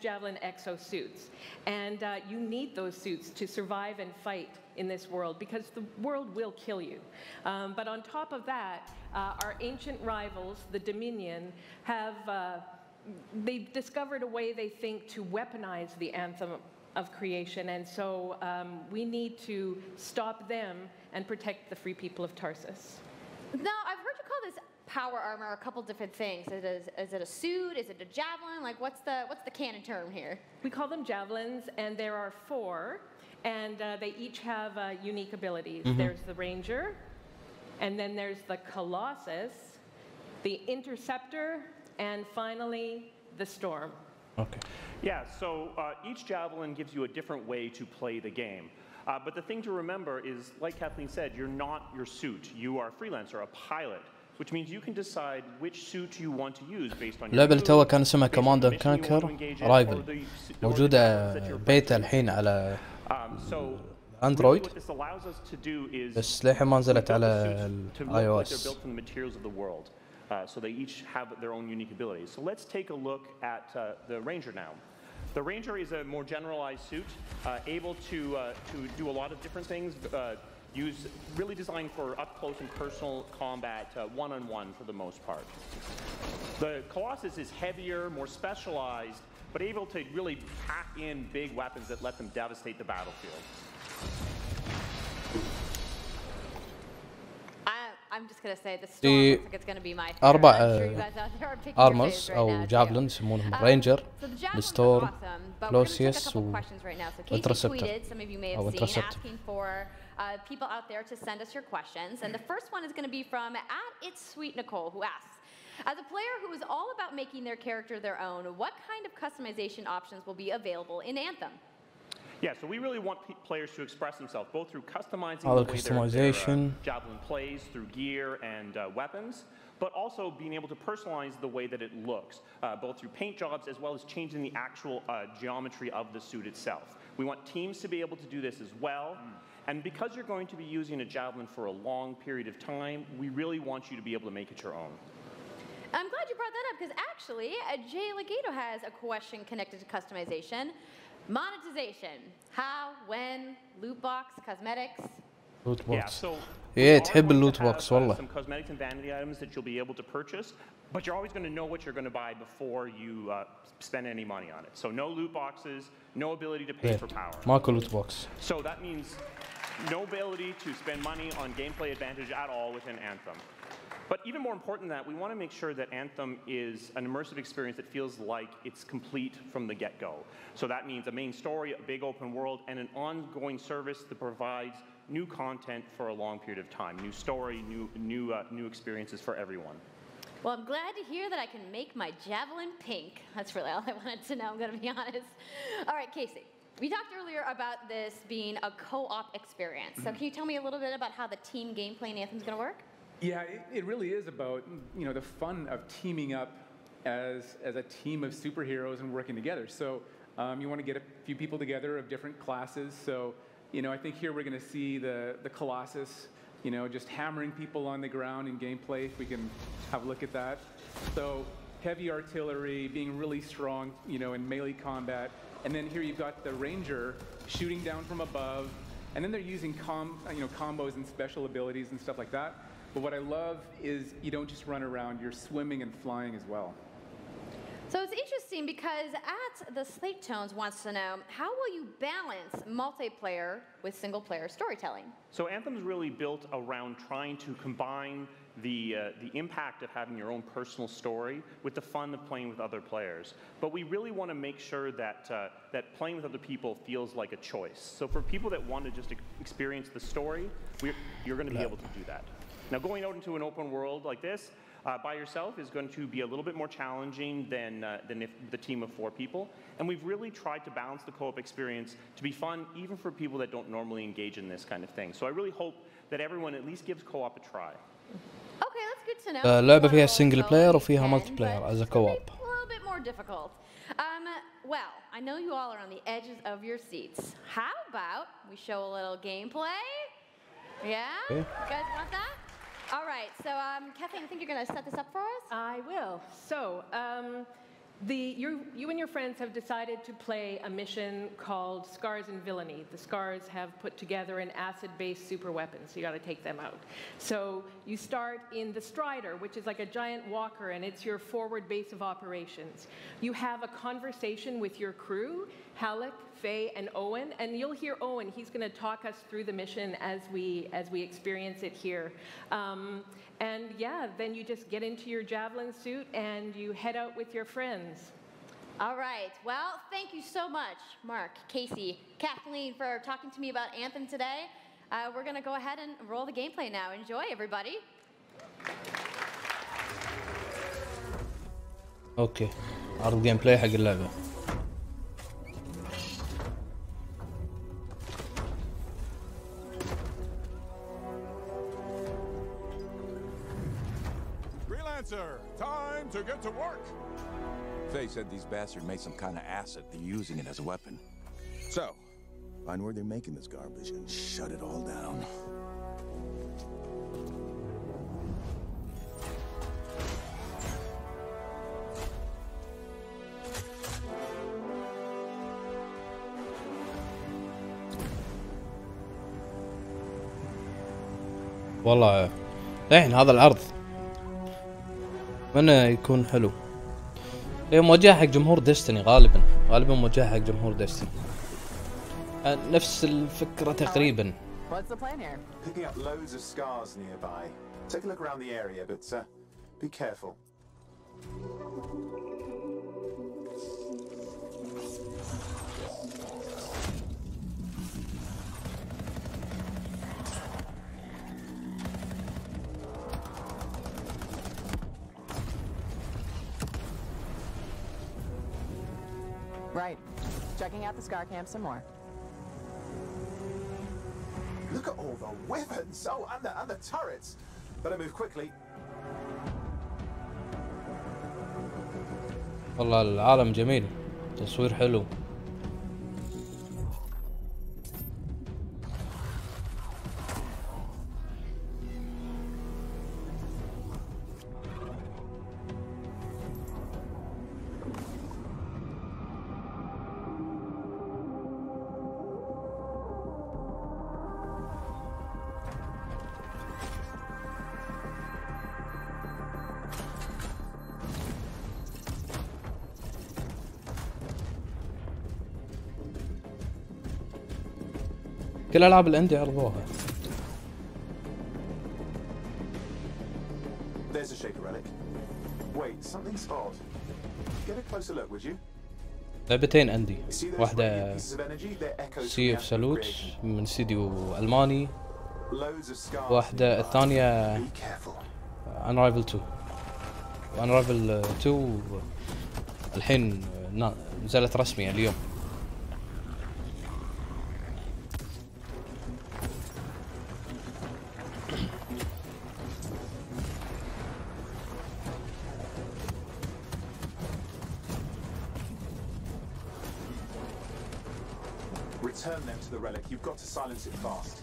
Javelin exosuits. And you need those suits to survive and fight in this world, because the world will kill you. But on top of that, our ancient rivals, the Dominion, they've discovered a way, they think, to weaponize the Anthem of creation. And so we need to stop them and protect the free people of Tarsus. Now, I've heard you call this power armor a couple different things. Is it a suit? Is it a javelin? Like, what's the canon term here? We call them javelins, and there are 4, and they each have unique abilities. There's the Ranger, and then there's the Colossus, the Interceptor, and finally, the Storm. Okay. Yeah, so each javelin gives you a different way to play the game. But the thing to remember is, like Kathleen said, you're not your suit. You are a freelancer, a pilot, which means you can decide which suit you want to use based on your اللعبة اللي توها كان اسمها كوماند اند كانكر رايفل، موجودة بيتا الحين على اندرويد، بس للحين ما نزلت على الاي او اس. So they each have their own unique abilities. So let's take a look at the Ranger now. The Ranger is a more generalized suit, able to do a lot of different things, really designed for up-close and personal combat, one-on-one for the most part. The Colossus is heavier, more specialized, but able to really pack in big weapons that let them devastate the battlefield. I'm just going to say the storm looks like it's going to be my favorite. 4 I'm sure you guys out there are picking ارمرز your faves right او now, جافلين too. يسمونهم الرينجر، So the javelins are الستورم، awesome, but we're going to take a لوسيوس couple questions right now. So Casey وانترسبتر tweeted, some of you may او have seen, انترسبتر. asking for people out there to send us your questions. And the first one is going to be from @itssweetnicole, who asks, as a player who is all about making their character their own, what kind of customization options will be available in Anthem? Yeah, so we really want players to express themselves, both through customizing All the the way customization. their javelin plays, through gear and weapons, but also being able to personalize the way that it looks, both through paint jobs as well as changing the actual geometry of the suit itself. We want teams to be able to do this as well. And because you're going to be using a javelin for a long period of time, we really want you to be able to make it your own. I'm glad you brought that up, because actually, Jay Legato has a question connected to customization. Monetization. How, when, loot box, cosmetics. Loot box. Yeah, so تحب اللوت بوكس والله. some cosmetics and vanity items that you'll be able to purchase, but you're always going to know what you're going to buy before you spend any money on it. So no loot boxes, no ability to pay for power. ماكو لوت بوكس. So that means no ability to spend money on gameplay advantage at all within Anthem. But even more important than that, we want to make sure that Anthem is an immersive experience that feels like it's complete from the get-go. So that means a main story, a big open world, and an ongoing service that provides new content for a long period of time. New story, new experiences for everyone. Well, I'm glad to hear that I can make my javelin pink. That's really all I wanted to know, I'm going to be honest. All right, Casey. We talked earlier about this being a co-op experience. So can you tell me a little bit about how the team gameplay in Anthem is going to work? Yeah, it really is about the fun of teaming up as a team of superheroes and working together. So You want to get a few people together of different classes. So, you know, I think here we're going to see the Colossus, you know, just hammering people on the ground in gameplay, if we can have a look at that. So heavy artillery, being really strong, you know, in melee combat. And then here you've got the Ranger shooting down from above. And then they're using combos and special abilities and stuff like that. But what I love is you don't just run around, you're swimming and flying as well. So it's interesting because at the Slate Tones wants to know, how will you balance multiplayer with single-player storytelling? So Anthem's really built around trying to combine the impact of having your own personal story with the fun of playing with other players. But we really want to make sure that, that playing with other people feels like a choice. So for people that want to just experience the story, you're going to be able to do that. Now, going out into an open world like this, by yourself is going to be a little bit more challenging than if the team of 4 people. And we've really tried to balance the co-op experience to be fun, even for people that don't normally engage in this kind of thing. So I really hope that everyone at least gives co-op a try. Okay, that's good to know. اللعبة فيها single player وفيها multi player as a co-op. A little bit more difficult. Well, I know you all are on the edges of your seats. How about we show a little gameplay? Yeah? Okay. You guys want that? All right, so Kathleen, I think you're going to set this up for us? I will. So, you and your friends have decided to play a mission called Scars and Villainy. The Scars have put together an acid-based super weapon, so you got to take them out. So you start in the Strider, which is like a giant walker, and it's your forward base of operations. You have a conversation with your crew, Halleck, Faye, and Owen, and you'll hear Owen. He's going to talk us through the mission as we experience it here. And yeah, then you just get into your javelin suit and you head out with your friends. All right. Well, thank you so much, Mark, Casey, Kathleen, for talking to me about Anthem today. We're going to go ahead and roll the gameplay now. Enjoy, everybody. اوكي عرض جيم بلاي حق اللعبة. Time to get to work. Faye said these bastards made some kind of acid. They're using it as a weapon. So, find where they're making this garbage and shut it all down. والله الحين هذا العرض أتمنى يكون حلو. هي موجهة حق جمهور ديستني غالبا موجهة حق جمهور ديستني. نفس الفكرة تقريبا. What's the plan here? Picking up loads of scars nearby. Take a look around the area, but be careful. Right. Checking out the scar camp some more. Look at all the weapons! Oh, and the turrets! Better move quickly. والله العالم جميل. تصوير حلو. كل العاب الاندي عرضوها. There's a shaker relic. Wait, something's odd. Get a closer look, would you? لعبتين اندي، واحدة سي اوف سالوت من استديو الماني، واحدة الثانية انرايفل 2. انرايفل 2 الحين نزلت رسميا اليوم. return them to the relic. You've got to silence it fast.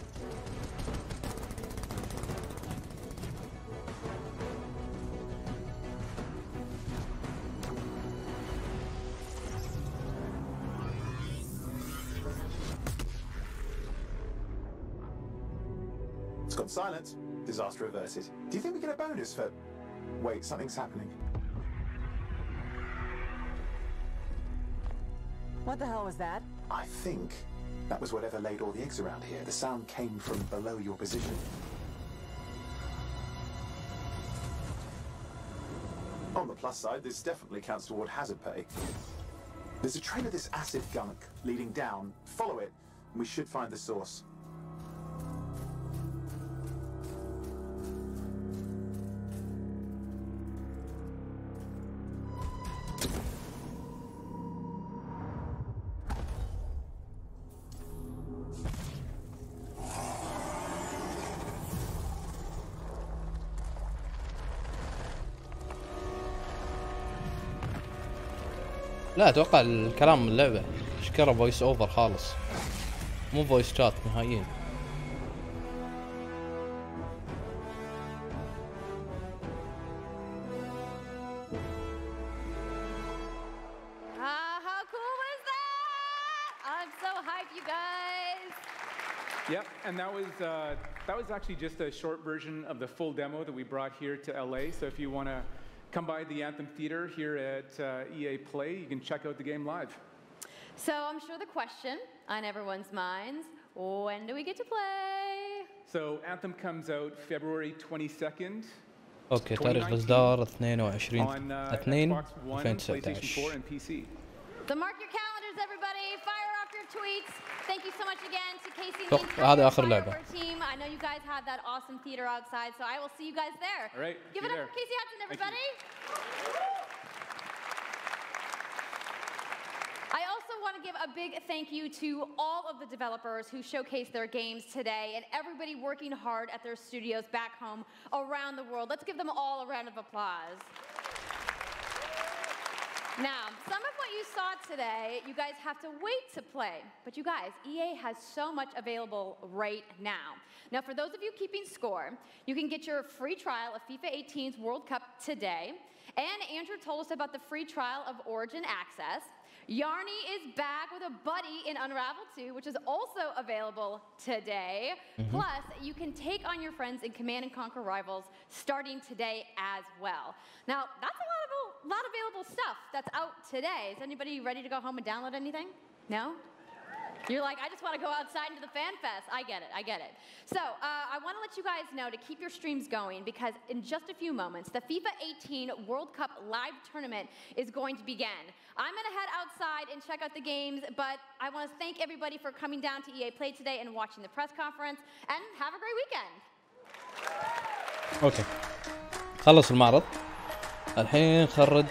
It's gone silent. Disaster averted. Do you think we get a bonus for... Wait, something's happening. What the hell was that? I think that was whatever laid all the eggs around here. The sound came from below your position. On the plus side, this definitely counts toward hazard pay. There's a trail of this acid gunk leading down. Follow it, and we should find the source. لا اتوقع الكلام من اللعبة اشكره فويس اوفر خالص مو فويس شات نهائيا. How cool was that? I'm so hyped, you guys. Yep, and that was actually just a short version of the full demo that we brought here to LA. So if you want to come by the Anthem Theater here at EA Play, you can check out the game live. So I'm sure the question on everyone's minds, when do we get to play? So Anthem comes out February 22nd. اوكي تاريخ الاصدار 22 on 2 Xbox One, PlayStation 4 2019. and PC. So mark your calendars, everybody. Fire off your tweets. Thank you so much again to Casey and the هذا آخر لعبة. entire team. I know you guys had that awesome theater outside, so I will see you guys there. All right, Give it up for Casey Hudson, everybody. I also want to give a big thank you to all of the developers who showcased their games today and everybody working hard at their studios back home around the world. Let's give them all a round of applause. Now, some of what you saw today, you guys have to wait to play. But you guys, EA has so much available right now. Now, for those of you keeping score, you can get your free trial of FIFA 18's World Cup today. And Andrew told us about the free trial of Origin Access. Yarny is back with a buddy in Unravel 2, which is also available today. Plus, you can take on your friends in Command & Conquer Rivals starting today as well. Now, that's a lot of available stuff that's out today. Is anybody ready to go home and download anything? No? You're like, I just want to go outside into the fan fest. I get it, I get it. So I want to let you guys know to keep your streams going because in just a few moments, the FIFA 18 World Cup live tournament is going to begin. I'm going to head outside and check out the games, but I want to thank everybody for coming down to EA Play today and watching the press conference, and have a great weekend. اوكي خلص المعرض الحين خرج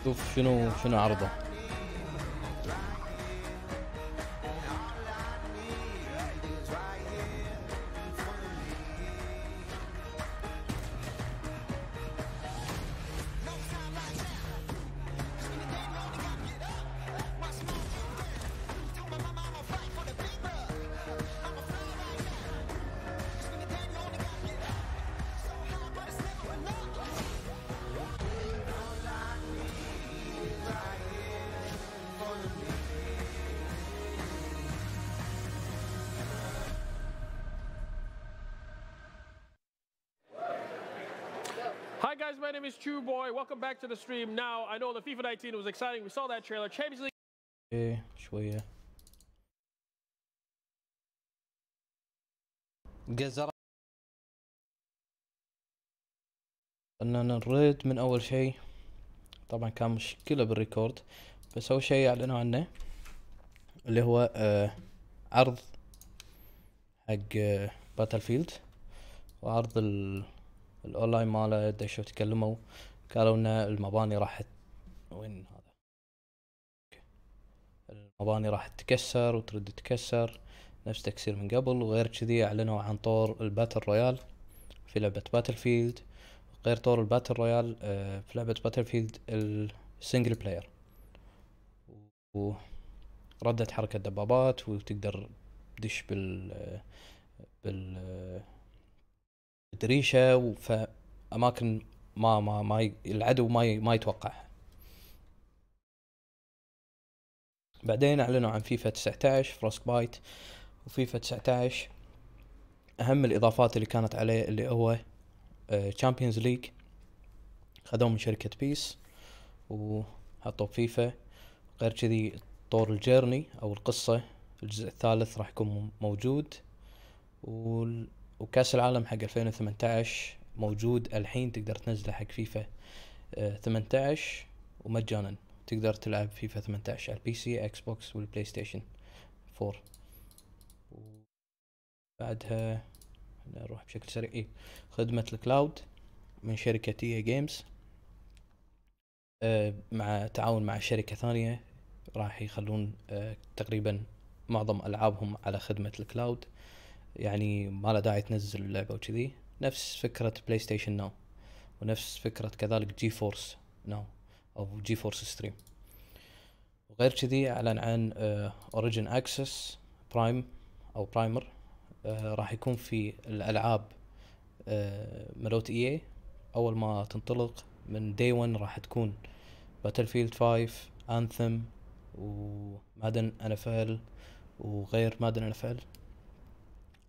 شوف شنو عرضه. Hi guys, my name is True Boy. Welcome back to the stream. Now, I know the FIFA 19 was exciting. We saw that trailer. Champions League. ايه شوية جزر اننا نرد من اول شيء. طبعا كان مشكلة بالريكورد بس اول شيء اعلنوا عنه اللي هو عرض حق باتل فيلد وعرض الاونلاين ماله. دشوا تكلموا قالوا ان المباني راح وين هذا المباني راح تتكسر وترد تتكسر نفس تكسير من قبل. وغير كذي اعلنوا عن طور الباتل رويال في لعبة باتل فيلد غير طور الباتل رويال في لعبة باتل فيلد السنجل بلاير. وردة حركة دبابات، وتقدر تدش بالدريشة في أماكن ما العدو ما يتوقعها. بعدين أعلنوا عن فيفا 19 فروست بايت وفيفا 19. أهم الإضافات اللي كانت عليه اللي هو تشامبيونز ليج، خذوه من شركة بيس وحطوا فيفا. غير كذي طور الجيرني أو القصة الجزء الثالث راح يكون موجود، وكأس العالم حق 2018 موجود الحين، تقدر تنزله حق فيفا 18 ومجانا. تقدر تلعب فيفا 18 على البي سي اكس بوكس والبلاي ستيشن 4. بعدها نروح بشكل سريع خدمة الكلاود من شركة EA جيمز مع تعاون مع شركة ثانية، راح يخلون تقريبا معظم ألعابهم على خدمة الكلاود، يعني ما له داعي تنزل اللعبة وكذي. نفس فكرة بلاي ستيشن ناو، ونفس فكرة كذلك جي فورس ناو أو جي فورس ستريم. وغير كذي أعلن عن أوريجين أكسس برايم أو برايمر، راح يكون في الألعاب ملوت EA أول ما تنطلق من داي 1. راح تكون باتلفيلد 5 أنثم ومادن NFL وغير مادن NFL.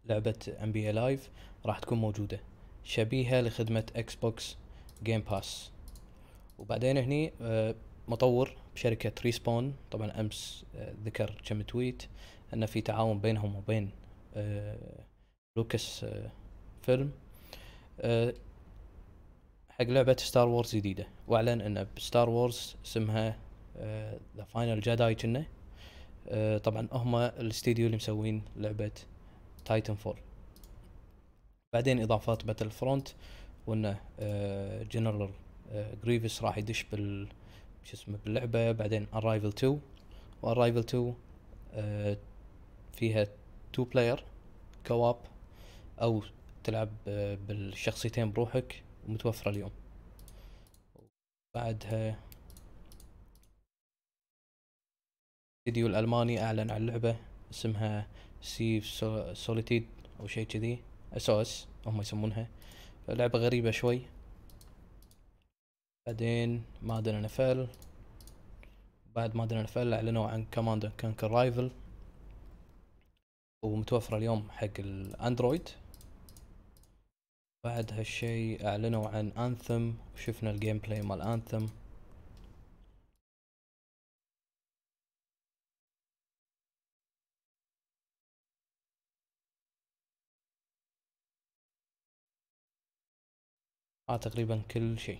لعبة NBA لايف راح تكون موجودة شبيهة لخدمة اكس بوكس جيم باس. وبعدين هني مطور بشركة ريسبون، طبعا امس ذكر كم تويت ان في تعاون بينهم وبين لوكاس فيلم حق لعبة ستار وورز جديدة، واعلن ان بستار وورز اسمها ذا فاينل جاداي كنا. طبعا هم الاستديو اللي مسوين لعبة تايتن فول. بعدين اضافات باتل فرونت، وانه جنرال جريفس راح يدش باللعبة. بعدين ارايفل 2 وارايفل 2 فيها 2 بلاير كواب او تلعب بالشخصيتين بروحك، ومتوفرة اليوم. بعدها الاستديو الالماني اعلن عن لعبة اسمها سي سوليتيد او شيء كذي، SOS هم يسمونها، لعبة غريبة شوي. بعدين مادن NFL، بعد مادن NFL اعلنوا عن كوماند اند كونكر رايفل ومتوفرة اليوم حق الاندرويد. بعد هالشي اعلنوا عن انثم وشفنا الجيم بلاي مال انثم. تقريبا كل شيء.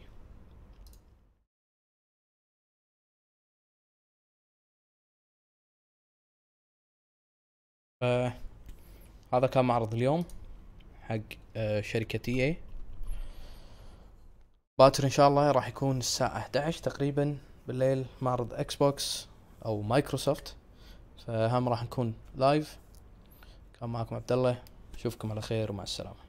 هذا كان معرض اليوم حق شركة EA. باكر ان شاء الله راح يكون الساعة 11 تقريبا بالليل معرض اكس بوكس او مايكروسوفت، فهم راح نكون لايف. كان معكم عبد الله، اشوفكم على خير ومع السلامة.